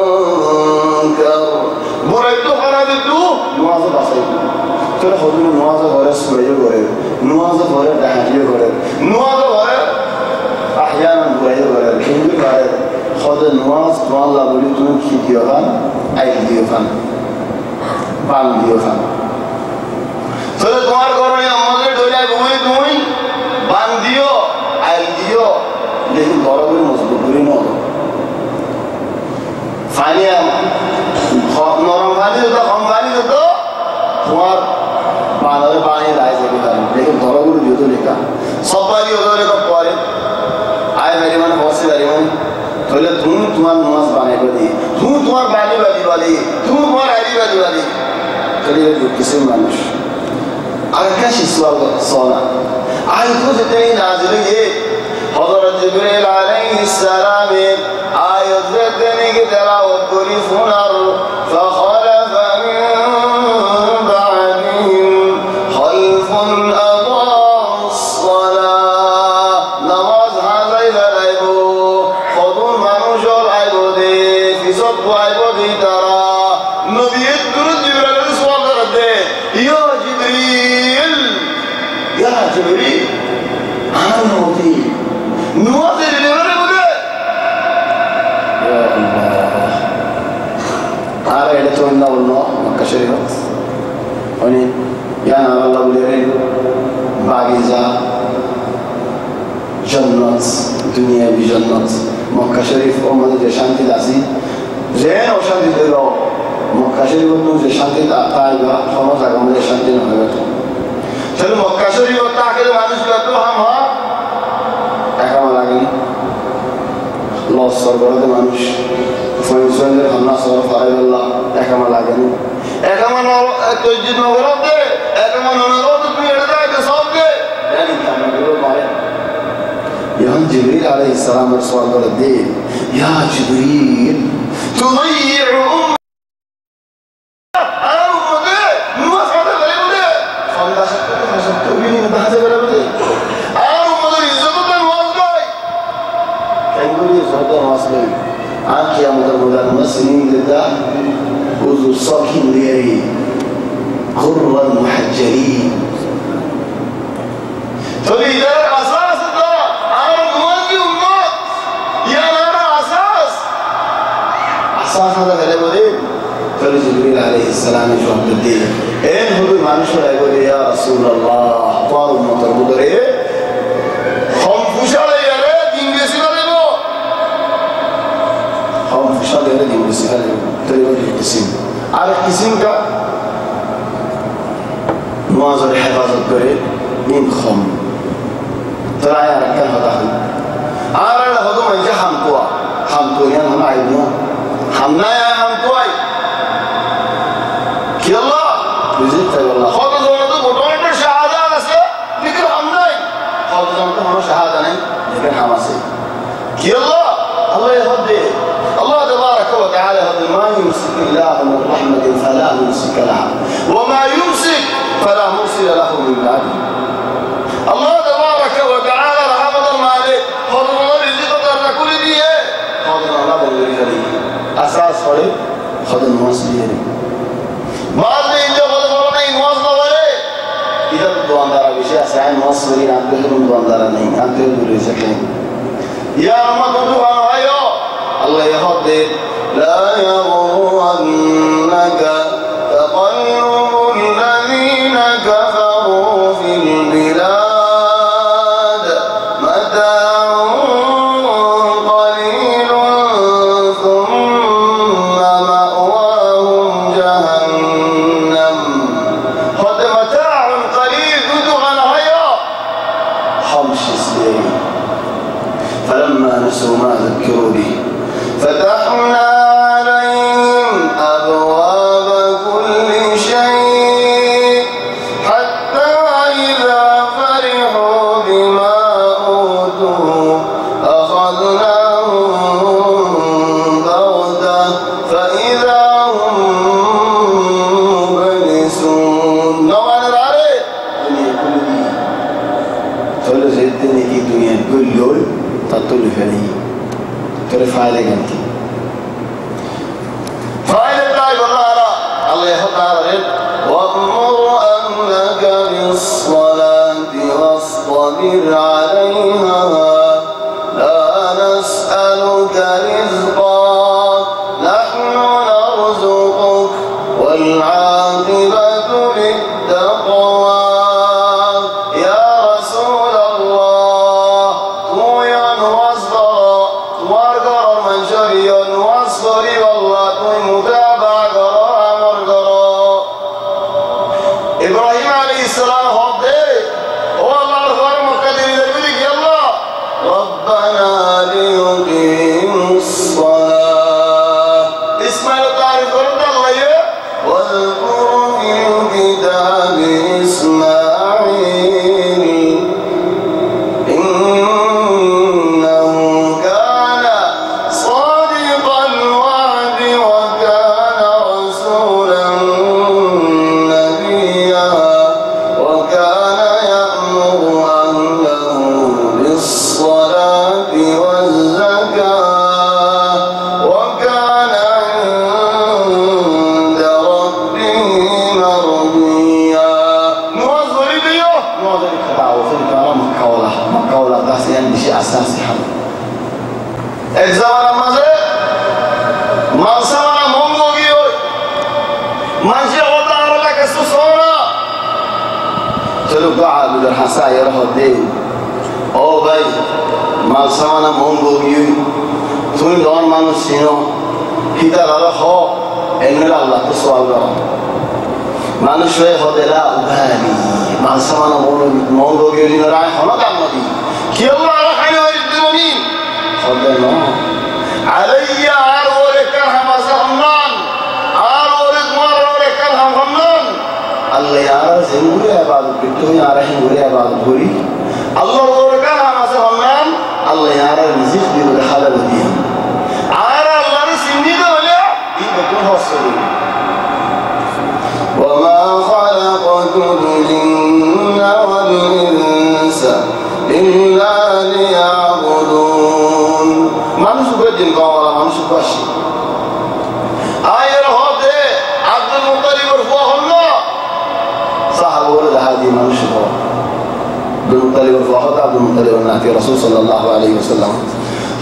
والمنكر بريتو خرجتو نواس بسيط كل خدون نواس غرس بيجو نواز غير دهانية غير نواز غير أحيانا غير غير كل غير خد نواز والله بقولي تون كي ديوفان أي ديوفان بان ديوفان فلت مار كورو يا مالك دولا بوي بان ديو أي ديو लेकिन गौरव में मजबूत बुरी न हो फानिया नरम फानी तो कम फानी तो तुम्हार बानरे पानी राय से भी करें लेकिन गौरव में जो तो लिखा सब बारी उधर लेकर पौरे आए मेरे मन बहुत से मेरे मन थोड़े तुम्हार नमाज बाने को दी तुम्हार बाली वाली तुम्हार हरी वाली चलिए जो किसी मानुष आकाश ईश्वर सोना आज तो जितने नाज़िल ये हज़रत जिब्रील अलैहिस्सलाम आयत ज़तने की तिलावत करी सुनार फ़ख़लफ़ मिन बअदिहिम ख़ल्फ़ुन अज़ाअु अस्सलाह नमाज हाज़ाई ज़लाइबो खुदुन मानुषर आइबो दे फिसत आइबो दे तारा नबीयत दुरुद जिब्रील अलैहिस्सलाम दे या जिब्रील أنا موتي نواصل اللي ورانا بده يا الله تعالى إلى تونا والله مكة شريفة وني يا نار الله بليرين باقيزا جنات دنيا بجنات مكة شريف أمة جشانتي داسي زين وشانتي دلو مكة شريف نو جشانتي تايبا خلاص أقوم جشانتي نهايته चलो मक्का शरीफ ताकि मानुष का तो हम हाँ সরবরাহে মানুষ ফয়সলের হামলা সর ফারাইল্লাহ একামা লাগেনি একামা তৈজিদ নগরতে একামা নগরতে তুমি এটা দাইতে সব দে জানি তামিগুলো মারে يوم جبريل عليه السلام رسول الله الدين يا جبريل تضيع anche a modo da المسلمين ده وذو الصاكين ديري غرا محجلين فلذلك اساس ده انا مودي امك يا انا اساس هذا غلبه فجبريل عليه السلام يجوب الدين ان هو মানুষ يقول يا رسول الله قال متربدري هم فشل يا دين بيسيبه هم فشل يا دين بيسيبه تقول القسم على القسم का نواظر حفاظت करे من خم ترى يا ركن هذا على هذا ما يجي هم تويا هم عيبنا همنا يا هم توي كلا بزيت والله خذ زمان تو بطولة شهادة نسي لكن هم नहीं خذ زمان تو هنو شهادة नहीं لكن هم نسي كلا الله يهدي الله تبارك وتعالى هذا ما يمسك الله من رحمة فلا ممسك لها وما يمسك فلا مرسل له من بعده الله تبارك وتعالى رحمة المالك خذ الله رزق قدر كل دي خذ الله بالرجال أساس فريق خذ المواصلين بعض من جهود فرقين واصلة إذا بدوان دارا بشيء سعين مواصلين عن كلهم دوان دارا نين عن كلهم رزقين يا رحمة الله أيها الله يهدي لا يغرنك تقلب الذين كفروا في البلاد متاع قليل ثم مأواهم جهنم هذا متاع قليل ذوقا هيا خمس سنين فلما نسوا ما ذكروا به فتحنا عليهم أبواب كل شيء حتى إذا فرحوا بما أوتوا أخذناهم بغتة فإذا هم مبلسون نوعا العريق الدنيا كل دي تقول زي الدنيا دي الدنيا كل دول تطول فعليه ترفع عليك أنت فأين الدعي والله لا الله يحط على غير وأمر أهلك بالصلاة واصطبر عليها لا نسألك رزقا نحن نرزقك والعاقبة للتقوى يا رسول الله طويا واصبرا وارقر من شريا واصبري والله طوي متابع قرا مرقرا إبراهيم عليه السلام هدي هو الله أكبر مقدر ذلك يلا ربنا ليقيموا الصلاة إسماعيل تعرف رد الله واذكر في الكتاب إسماعيل إنه كان صادق الوعد وكان رسولا نبيا وكان يأمر أهله بالصلاة والزكاة وكان عند ربه مرضيا نوظر بيه نوظر كتاو في الكلام مقولة ده سيان بشيء أساسي حمد examana maze mansamana mongogi hoy manche otaro la que susona chalo dua bidar hasa yaraho de o bhai mansamana mongogi tumi don manush sino hidara ho enna Allah ko sawal karo manush hoye hodela ubali mansamana mongogi dinara hono damodi ki Allah rahani wa ridmani خدنا তুমি আরাহিন ঘুরে আবার ঘুরি আল্লাহ ওরকা আছে বললাম আল্লাহ আর রিজিক দিল হালাল দিয়ে আর আল্লাহর সিন্নিতে হলে এই নতুন হসল وما خلقت الجن والإنس إلا ليعبدون মানুষ উপদিন কওয়ালা মানুষ উপাসী আয়ের হতে আব্দুল মুত্তালিবের ফুয়া হলো সাহাবারা হাদি মানুষ হলো আব্দুল মুত্তালিবের ফুয়া হতে আব্দুল মুত্তালিবের নাতি রাসূল সাল্লাল্লাহু আলাইহি ওয়াসাল্লাম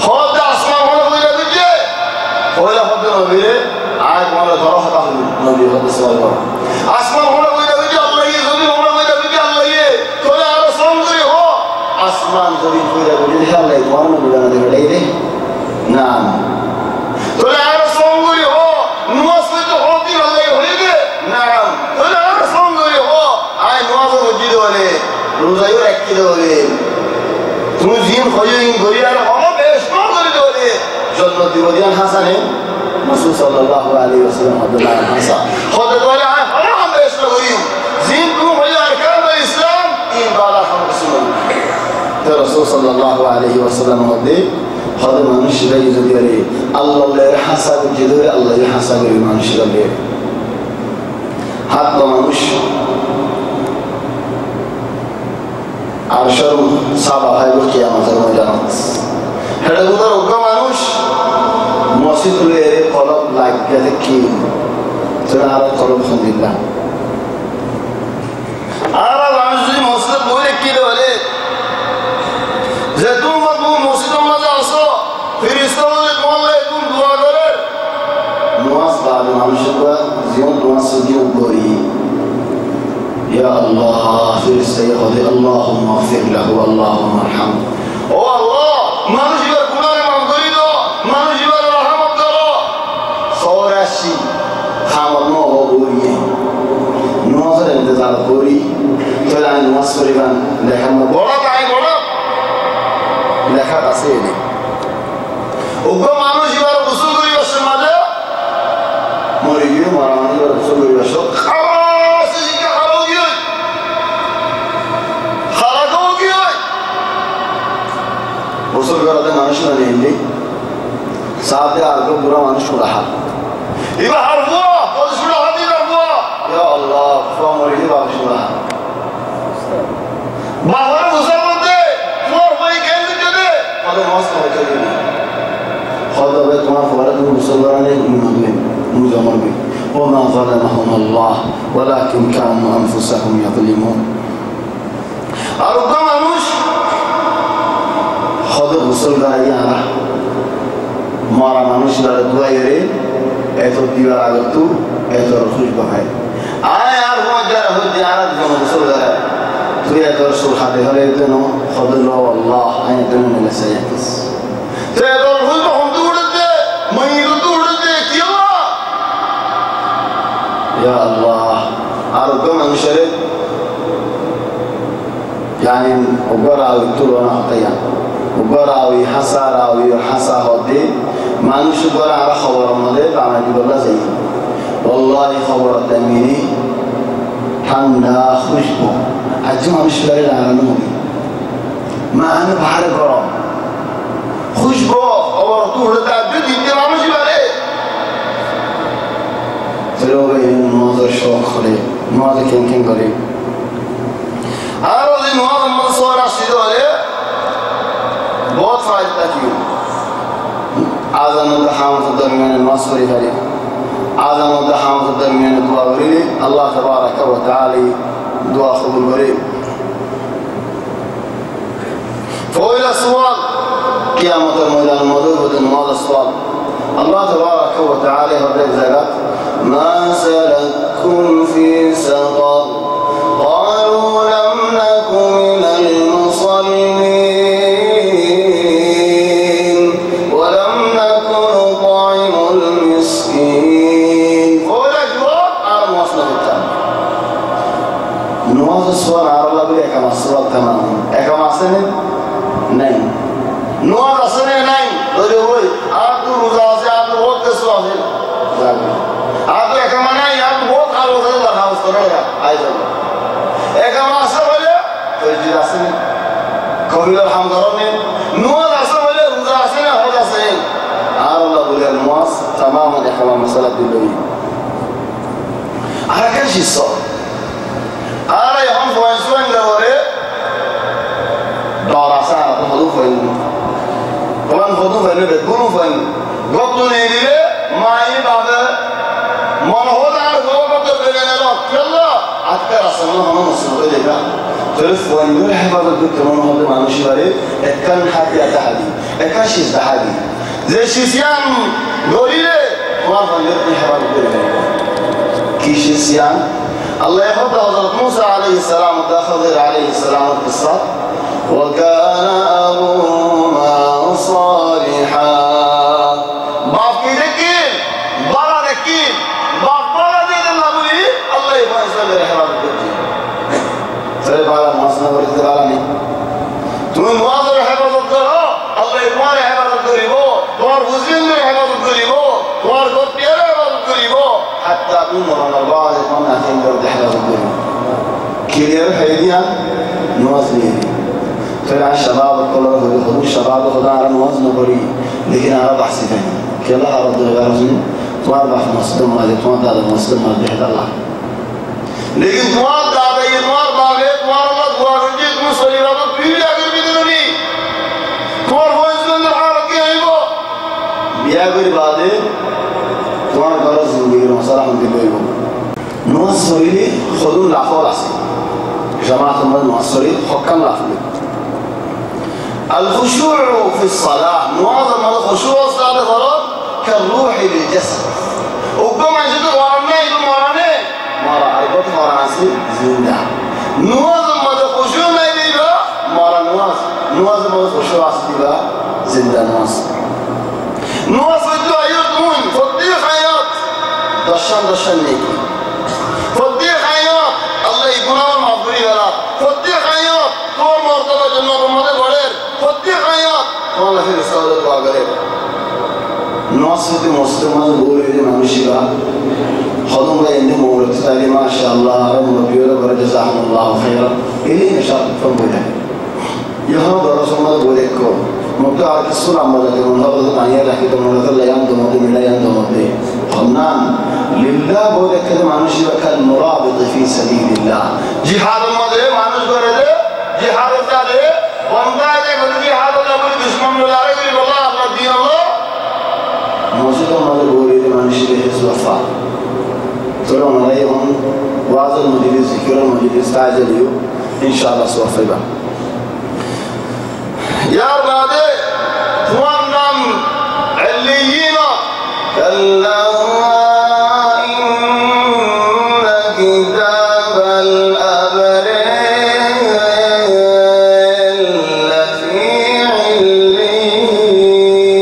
হতে আসমান হলো বইলা দিতে হলো হতে নবীরে আয় কোন ধরো হতা নবী হতে সাল্লাল্লাহু আসমান হলো বইলা দিতে আল্লাহ জমিন হলো বইলা দিতে আল্লাহ তোরা আর সঙ্গরি হো আসমান জমিন বইলা দিতে আল্লাহ কোন বইলা না দেবে রে না তোরা আর সঙ্গরি হো নামাজ পড়তে হতি আল্লাহ হইবে না তোরা আর সঙ্গরি হো আয় নামাজ মসজিদ হলে রোজাও রাখতে হলে তুমি জিন খয়িন করি আর হলো বেশ করে দলে জান্নাত দিবান হাসানে রাসূল সাল্লাল্লাহু আলাইহি ওয়াসাল্লাম আব্দুল্লাহ হাসান খোদা দলে আয় হলো বেশ করি জিন তুমি হইয়া আরকান ইসলাম তিন বালা খামসুন তো রাসূল সাল্লাল্লাহু আলাইহি ওয়াসাল্লাম মধ্যে খোদা মানুষরা যদি আরে আল্লাহর হাসাব যদি আল্লাহর হাসাবের মানুষরা লে হাত মানুষ আর সব সাবা হয় কিয়ামতের ময়দানে হেডা উদার উগ্র মানুষ মসজিদে কলব লাগিয়ে কি তোরা আর কলব খান্দিল্লাহ আর মানুষ যদি মসজিদ বলে কি বলে যে তুমি মসজিদের মাঝে আসো ফেরেশতা বলে তোমাকে তুমি দোয়া করে নামাজ পড়ে মানুষের জীবন নামাজ দিয়ে করি ইয়া আল্লাহ ফেরেশতা ইয়া আল্লাহুম্মা গফির লাহু আল্লাহুম্মা আরহামহু ও আল্লাহ মানুষের গুনাহ মাফ করে দাও মানুষের রহমত করো সওরাশি খামত নো হইয়ে নামাজের ইন্তজার করি তোরা নামাজ পড়িবান লেখা বড় তাই বড় লেখা আছে এনে ওগো মানুষ এবার গোসল করিবার সমাজে মরে গিয়ে মারা মানুষ এবার গোসল করিবার সব খাওয়াছে শিক্ষা খাওয়া গিয়ে খাওয়া খাওয়া গিয়ে গোসল করাতে মানুষ মানে এমনি সাথে আর কেউ বুড়া মানুষ করা হাত এবার হারবো কত সুরা হাতি রাখবো ইয়া আল্লাহ ফুয়া মরে গিয়ে বাবা সুরা হাত বাবার গোসল মধ্যে ফুয়ার ভাই কেন দিতে দে কত মস্ত হতে দিবি خذوا بيتنا فولدهم صلى عليهم مزمرين وما ظلمهم الله ولكن كانوا أنفسهم يظلمون أرقى মানুষ خذوا بصلى عليها মারা মানুষরা দুয়াইরে এত দিবার আগতু এত খুশ বাহায় আয় আর মজার হতে আর জন বছর তুই এত রসুল হাতে হলে যেন খবর আল্লাহ আয় যেন মিলে সাইয়াকিস তুই এত খুশ হতে উড়তে মহির তো উড়তে কি হলো ইয়া আল্লাহ আর কোন মানুষের يعني وبراوي تلونا هتيا وبراوي حساراوي حسا هدي ما نش برا على خبر ماله بعمل يقول زي والله خبر تميني حنا خشبو أجمع مش بارد على نومي ما أنا بحر برا خشبو أو رطول تعبد يدي ما مش بارد فلو بين ناظر شوق خلي ناظر كين قريب عارض هذا المنصور عشيدو عليه बहुत फायदा किया आज़म उद्दाहाम से दरमियान नवासरी करें आज़म उद्दाहाम से दरमियान दुआ करें अल्लाह तबारक व तआला दुआ कबूल करे فويل السؤال قيامة الميدان الموضوع بدون السؤال الله تبارك وتعالى هذا زكاة ما سلككم في سقر قالوا لم نكن من المصلين ولم نكن نطعم المسكين قول جواب على مواصلة التام نواصل السؤال على الله بيه كما السؤال تمام كما سنة نين نواصل سنة نين رجل هوي عبد الرزاق عبد الوقت السؤال عبد كما نين عبد الوقت على وزن الله خمس قرية عايز كما سنة আছে কবির হাম ধরনের নুয়াজ আছে বলে রোজা আছে না হজ আছে আর আল্লাহ বলে নুয়াজ তামাম দেখাবা মশলা দিলই আর কেন শিষ্য আর এখন ফয়েন করে ডর আছে আর হদু ফয়েন কোন হদু ফয়েন বেগুন ফয়েন গপ্ত নেই দিলে মাই বাবা মন হল আর গপ্ত বেরে গেল আল্লাহ আজকাল আসলে হন মুসলিম দেখা فوين نور حفاظة دكتور من هذا معنوش باري كان حادي أتحدي كان شيء تحدي زي شيسيان دوليله ما فنجر حفاظة دكتور كي شيسيان الله يحفظ حضرت موسى عليه السلام وخضر عليه السلام القصة وكان أبوهما صالحا باف كيدكين بارا دكين باف بارا دين الله بولي الله يحفظ حفاظة دكتور سر بالا ماسنا ورد بالا نہیں তুমি নওয়াজের হেফাজত করো আল্লাহ তোমার হেফাজত করিব তোমার মুসলিমদের হেফাজত করিব তোমার গোত্রের হেফাজত করিব حتى عمر بعض من اثنين درد হেফাজত করিব كلير هيديا نواز ليه طلع الشباب كله خذوا الشباب خذوا على نواز نبري لكن انا بحث ثاني كلا رد غيرهم تواربح مسلم هذا توارد مسلم هذا الله लेकिन तुम्हार दादा ये तुम्हार बागे तुम्हार मत हुआ कि तुम सलीला तो पीली आगे भी दिलोनी तुम्हार वो इसके अंदर हालत क्या है वो बिया कोई बात है तुम्हार घर जिंदगी में मसाला हम दिलोई वो नवासरी खुदुन लाखों लासी जमात में नवासरी हक्म लाखों الخشوع في الصلاة معظم الخشوع الصلاة فرض كالروح للجسد وكما يجدوا ورانا يدوا ورانا مارا عربت مارا ناسي زندا نواز ماذا خشوع ما يديبا مارا نواز ماذا خشوع عصديبا زندا نواز بدو عيوتون فضيق حيات دشان نيكي فضيق حيات الله يكون أول معبري غلا فضيق حيات هو مرتبة جنة رمضة بڑھر فضيق حيات والله في رسالة دعا غريب نواز فتي مسلمان بول هذه مانوشيبا خذوا ما عندهم ولد تالي ما شاء الله رب بيولا برجزاهم الله خيرا إلي نشاط فمودا يهود رسول الله بولكو مبتاع السورة ماذا تقول هذا ما يرحك تقول هذا يندم من يندم خنان لله بولك كذا معنوش كان مرابط في سبيل الله جهاد الماضي معنوش برده جهاد الثاني وانتا يقول جهاد الله بول دشمن ولا رجل والله الله دين الله موجود ماذا بولي معنوش بحس وفاء ترى ما يوم وعظ المجلس ذكر المجلس تعجلوا إن شاء الله سوف يا بعدي ثوانم عليين كلا إن كتاب الأبرار لفي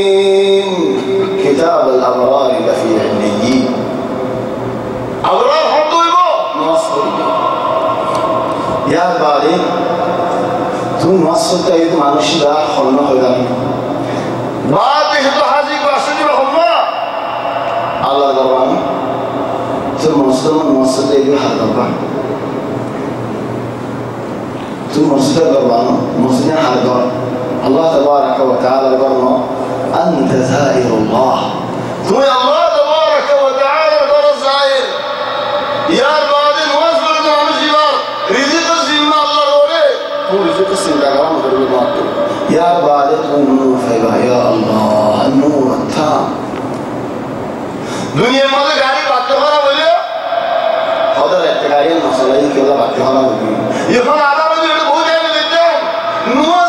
عليين كتاب الأبرار لفي عليين أبرار حطوا يبو نوصل يا بعدي তুমি মাসুলটা এই তো মানুষরা হলনা হয়ে যাবে বাদ এসে তো হাজি কো আসলে বাবা আল্লাহ দরবার তো মুসলমান মাসুলটা এই হাত দরবার তুমি মাসুলটা দরবার মুসলিম হাত দরবার আল্লাহ তাবারাক ওয়া তাআলা দরবার أنت زائر الله তুমি আল্লাহ তাবারাক ওয়া তাআলা দরবার জায়ের ইয়ার বাদিন ওয়াসল মানুষিবার রিজিক জিম্মা আল্লাহ করে ورزق السندقان والرباط يا بالغ النور فيبا يا الله النور التام दुनिया में गाड़ी बात करा बोले हदर गाड़ी मसला ही केवल बात करा बोले ये हम आधा बजे बहुत है लेते हैं नूर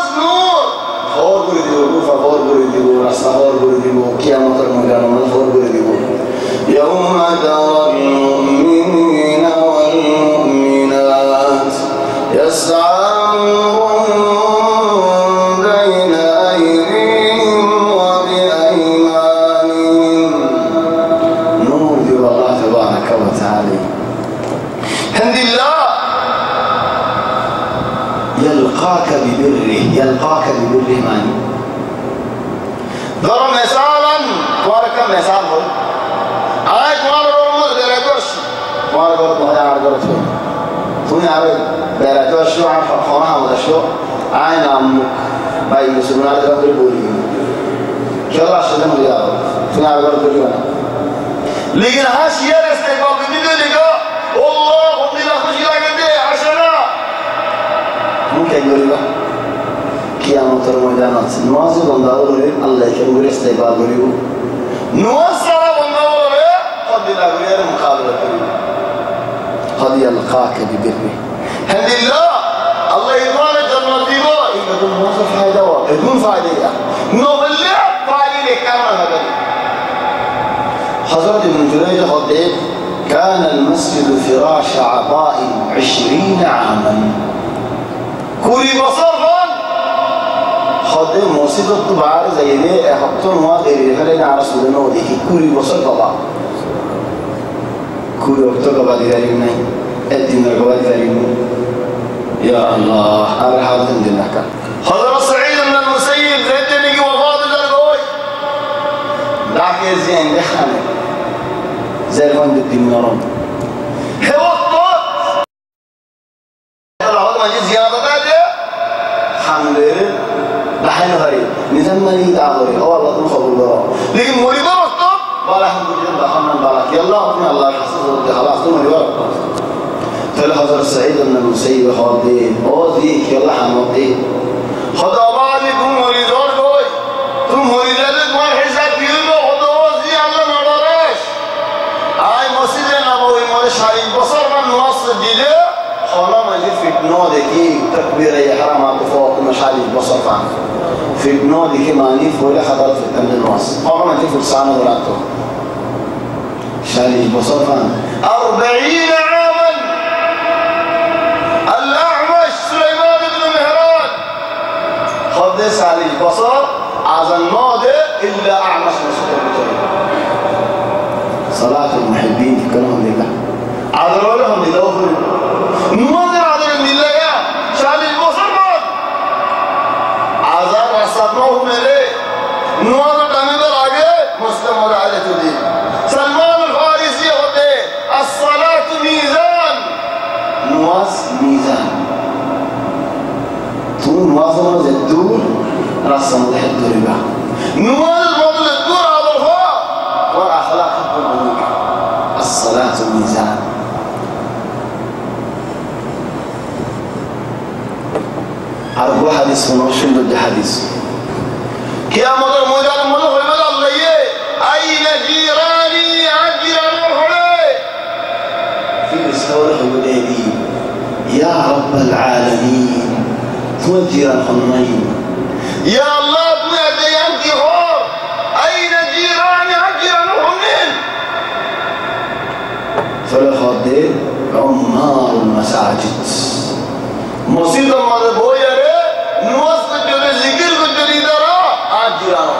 और बोले दियो गुफा और बोले दियो रास्ता और बोले दियो क़यामत का मैदान में और बोले दियो यौम तरल मुमिनीना वल मुमिनात यस्आ يلقاك ببره ماني ضرب مثالا وارك مثال هو آية مار رمز غيركوش مار قرط ما يعرف قرط توني عبد بيراتو شو عن خونها ولا شو عين عمك باي مسلمين على ذلك البوري كلا شلون وياه توني عبد البوري لكن هاشية الاستقبال بديده لقى والله هم لا خشي لا قدي عشرة ممكن يقول له قيامة الميدانات نواز بنداور الله يكرم الاستقبال بريو نواز سلام بنداور قد لا غير مقابلة قد يلقاك ببره الحمد لله الله يبارك جنة ديبا يقول موظف هذا يكون فاعلية نوبلة فاعلية كامل هذا حضرت ابن جريج قال كان المسجد فراش عطاء 20 عاما كوري بصرفا خد موسيقى الطبعة زي دي حطون واغيري فلين على رسول الله دي كوري بصرفا كوري وقتك بعد ذلك الدين القواد ذلك يا الله على حالة دينك حضرت سعيد بن المسيب زيدني وفاضل القوي دعك زين دخلك زي الوند الدين نرم هو الطوط العظمة دي زيادة بعده الحمد لله بحين غريب نزمني تعبري هو الله تنخبر الله لكن مريد الطوط بالا الحمد لله بحمد بالك يلا أطمي الله يحسسه خلاص تمري ورق فالحضر سعيد بن المسيب خالدين أوذيك يلا حمدي خدا بالك مريد القوي ثم مريد القوي حساب يلو خدا وزي الله نظرش آي مسجد نبوي مرش علي بصر من نص ديله خلا مجد في بنود كي تكبير يحرم عبد فوق مش علي بصر فان في بنود كي ماني فوق حضرت في تمن النص خلا مجد في لسانه ولاته شالي بصر فان 40 عاما الأعمش سليمان بن مهران خدس علي البصر عزن ماضي إلا أعمش مسلم صلاة المحبين كلهم لله عذروا لهم لله نوذر عذر من الله يا شال البصر مات عذر وصفناه من ليه نوذر تنبر عقيد مسلم ورعالة دين سلمان الفارسي قده الصلاة ميزان نواز ميزان طول نوازنا زي الدور رسم لح الدور بها نواز فضل الدور على الفاق والأخلاق القرآنية الصلاة ميزان عربوا حديث ونوشن ضد حديث يا مدر مدر مدر مدر الله أين جيراني عجل روحي في رسالة الحديدي يا رب العالمين توجه الخنين يا الله تنادي أنت غور أين جيراني عجل روحي فلخدي عمار المساجد مصيدة مدبوية نوصل جل ذكر كجري درا عجلنا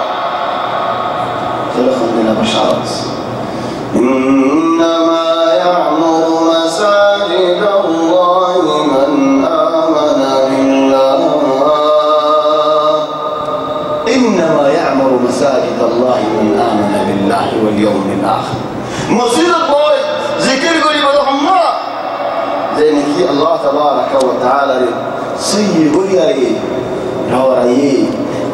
فلخدنا بشارات إنما يعمر مساجد الله من آمن بالله إنما يعمر مساجد الله من آمن بالله واليوم الآخر مصيدة بوي ذكر قولي بدهم زينكي الله تبارك وتعالى صي قولي رأي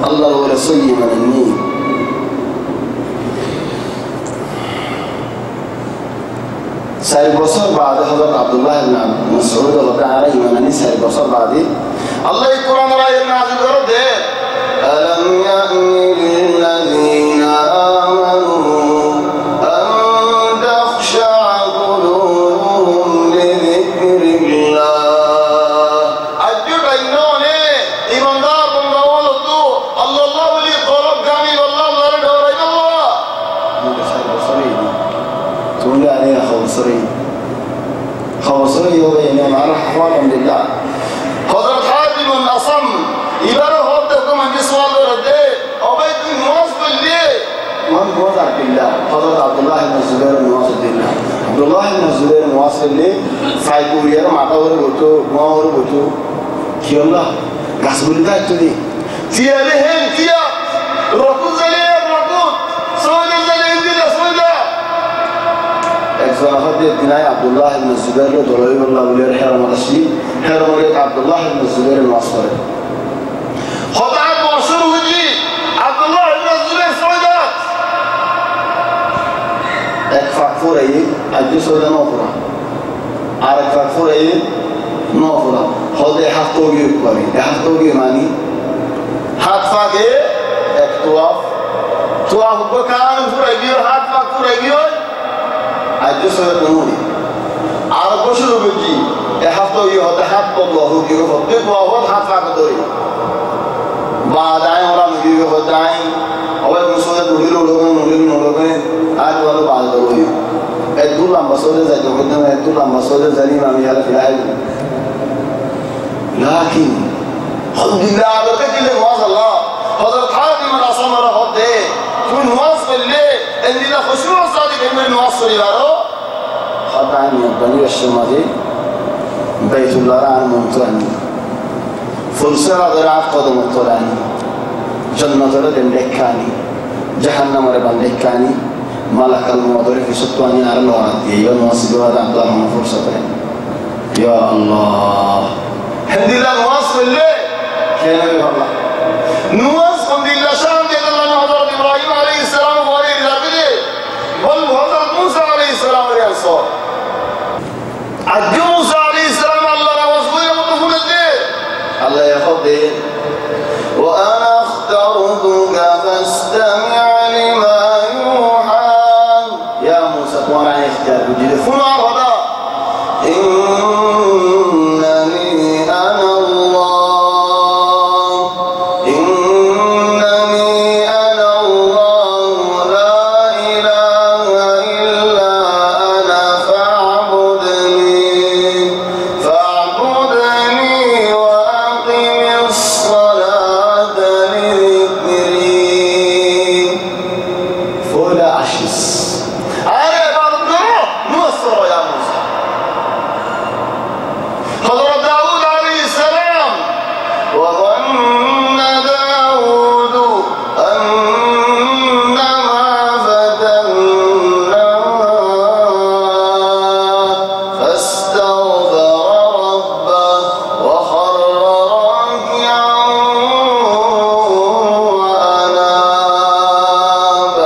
الله ولا صي من النيل سائل بصر بعد حضرت عبد الله بن مسعود رضي الله عنه من نساء البصر بعدي الله يقرأ رأي النازل رده ألم يأن للذين آمنوا أن تخشع قلوبهم لذكر الله أجب إنوني إيمان دار بندوال الدو الله لي قرب كامل الله لرد ورد الله سائل بصري تقول عليها خوصري وبين مع رحمة لله حضرت حاتم الأصم يبرو هبتكم عند سؤال رديه أبيت المواصل ليه من وضع بالله حضرت عبد الله بن الزبير المواصل لله عبد الله بن الزبير المواصل ليه فايقوريا مع طور بوتو ما هو بوتو كي الله قصب الله تدي فيها لهم فيها ركوز عليه ركوز سوينا زلين دي سوينا فأخذ الدناء عبد الله بن الزبير ودولي الله وليه حرم الأشي حرم وليه عبد الله بن الزبير المعصري خطأ المعصر وجي عبد الله بن الزبير سعودات فاكفور أيه أجي سعودة نوفرة عارف فاكفور أيه نوفرة خذ حفتوجي كوري حفتوجي ماني حط فاك إيه اكتواف تواف بكان فريجيو حط فاك فريجيو أجي سعودة نوري عارف بشرو بيجي حفتوجي هذا حط الله كيلو فبتك وهو حط فاك دوري بعدين orang video badai awal musuhnya dulu आज वाला बात करो ये ऐतुल मसौदे से जो होते हैं ऐतुल मसौदे जरी में यार फिलहाल लेकिन अल्लाह अगर के लिए नमाज अल्लाह हज़रत खादिम al-असम रहा होते तो नमाज पढ़ले इन दिला खुशू सादी में नमाज पढ़ी लारो खातानी बनी अशमाजी बैतुल्लाह रान मुंतरानी फुलसरा दरात قدم الطلاني جنة ردن لكاني جهنم ربان لكاني ملك الموضوع في ستواني على الوعد يوم واصل هذا عبد الله من فرصة يا الله الحمد لله نواصل الليل يا نبي الله نواصل الحمد لله شام جل الله حضرة إبراهيم عليه السلام وعليه الأبدي والحضرة موسى عليه السلام والأنصار عد موسى عليه السلام الله وصفه مطفول الدين الله يفضل وأنا اخترتك فاستمع لما يوحى يا موسى وانا اختار بجد فنا رضا إنني أنا الله إنني أنا الله لا إله إلا أنا فاعبدني وأقم الصلاة لذكري فولا عشيس أنا بعد الدروح نوصل يا موسى حضرة داود عليه السلام وظن داود أنما فتناه فاستغفر ربه وخر راكعا وأناب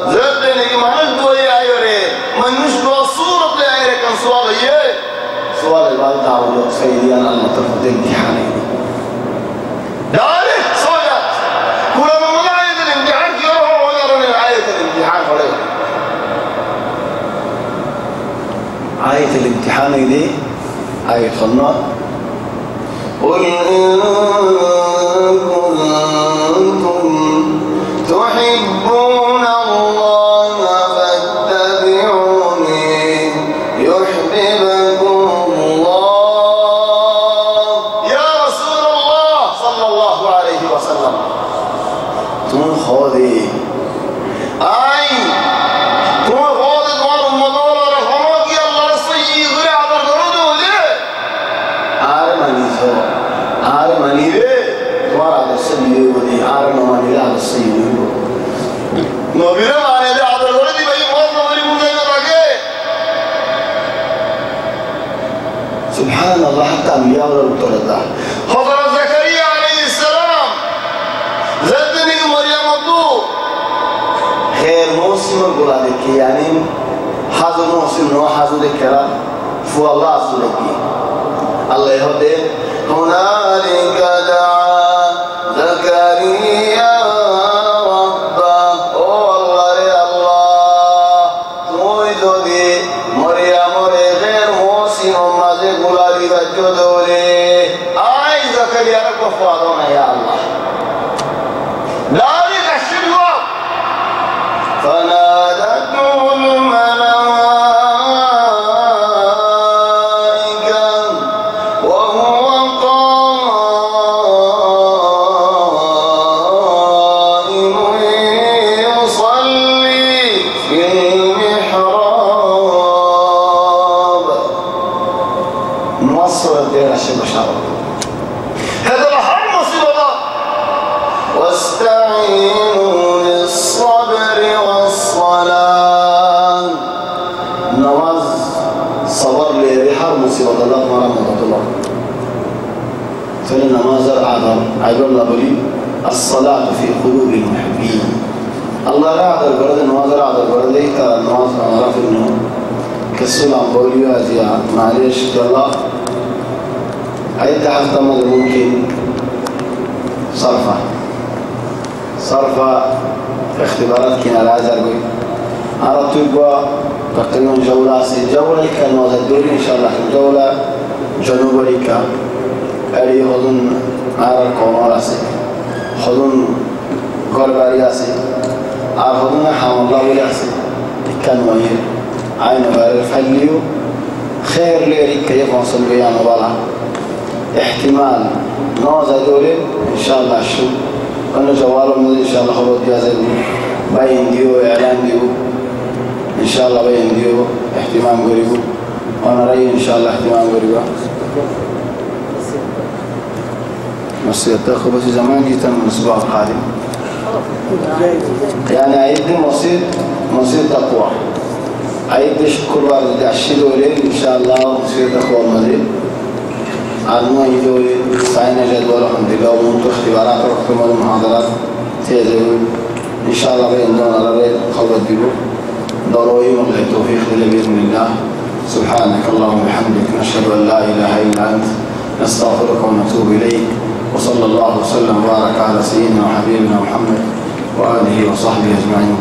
زدني ما نشبه يا عيري من نشبه الصورة يا عيري كان سؤال ايه سؤال الوالد داود سيدي أنا الله ترفض امتحاني ذلك سؤالات كل من آية الامتحان يروح ونرى آية الامتحان عليه آية الامتحان دي آية خلنا قل إن كنتم تحبون الله فاتبعوني يحببكم الله يا رسول الله صلى الله عليه وسلم تون خودي أي تون خودي دوار المدولة رحمك يا الله سيد على الغرود وليه عارماني ليه دوار على السيد ولي عارماني لا على السيد نبينا معنا ده على الغرود بأي موضوع ولي مدينة رجاء سبحان الله حتى أنبياء ولا بطردة حضرة زكريا عليه السلام زدني مريم الدو خير موسم القرآن يعني حاضر موسم نوع حاضر الكلام فو الله عز وجل الله يهدي هنالك دعا زكريا ربه والله يا الله تويدو دي مريم غير موسم مازي قلالي فجدولي آي زكريا ربه فاضونا يا الله ذلك الشدوى فنادته الملائكة وهو قائم الله بلي الصلاة في قلوب المحبين الله رعد البرد النواز رعد البرد ترى النواز عرف إنه كالسلام بوليو أزياء معليش الله أي تحت ممكن صرفة اختبارات كنا العزر قوي أردت يبقى تقريبا جولة كان وزدوري إن شاء الله جولة جنوب لك أري هذون عار القومارسي هذون غربارياسي عار هذون حام الله ولياسي كان وين عين بار فليو خير ليري كيف وصل بيان ولا احتمال نوزدوري إن شاء الله شو أنا جوالهم إن شاء الله خلود جازم باين ديو إعلان ديو إن شاء الله باين ديو احتمام قريبو وأنا رأيي إن شاء الله احتمام قريبو بس يتأخذ بس زمان جيتا من الأسبوع القادم يعني عيد مصير تقوى عيد كل واحد يعشي دولين إن شاء الله مصير تقوى المزيد عالمو يدولي سعينا جدولهم دقاء ومنتو اختبارات وحكم المحاضرات تيزيون إن شاء الله بين دون الرئيل خلوة ديبو ضروري والله التوفيق لله بإذن الله سبحانك اللهم وبحمدك نشهد أن لا إله إلا أنت نستغفرك ونتوب إليك وصلى الله وسلم وبارك على سيدنا وحبيبنا محمد وآله وصحبه أجمعين.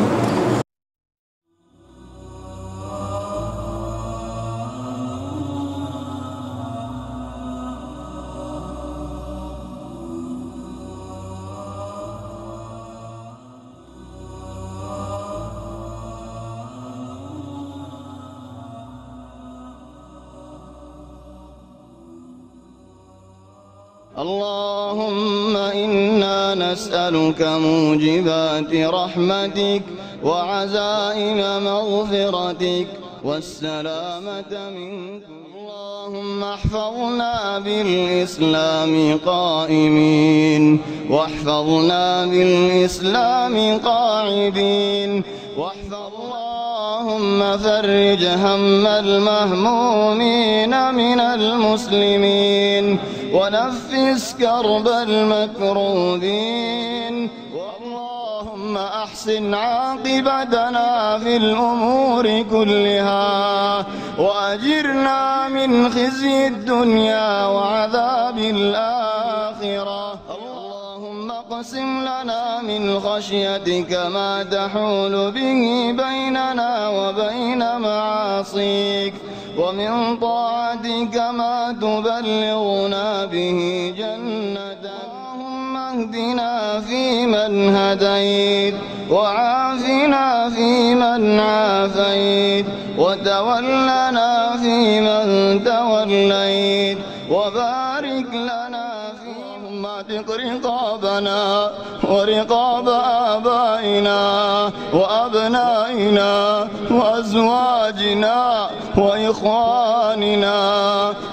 اللهم إنا نسألك موجبات رحمتك وعزائم مغفرتك والسلامة منك. اللهم احفظنا بالإسلام قائمين واحفظنا بالإسلام قاعدين اللهم فرج هم المهمومين من المسلمين ونفس كرب المكروبين. اللهم أحسن عاقبتنا في الأمور كلها وأجرنا من خزي الدنيا وعذاب الآخرة. اللهم اقسم لنا من خشيتك ما تحول به بيننا وبين معاصيك ومن طاعتك ما تبلغنا به جنتك. اللهم اهدنا فيمن هديت وعافنا فيمن عافيت وتولنا فيمن توليت وبارك لنا فيهم اعتق رقابنا ورقاب آبائنا وأبنائنا وأزواجنا وإخواننا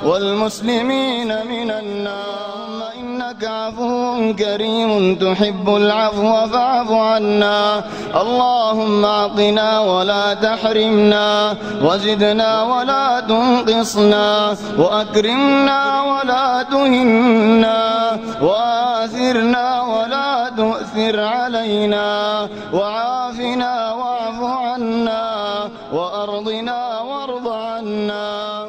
والمسلمين من النار. إنك عفو كريم تحب العفو فاعف عنا. اللهم أعطنا ولا تحرمنا وزدنا ولا تنقصنا وأكرمنا ولا تهنا وآثرنا ولا تؤثر علينا وعافنا واعف عنا وأرضنا وارض عنا.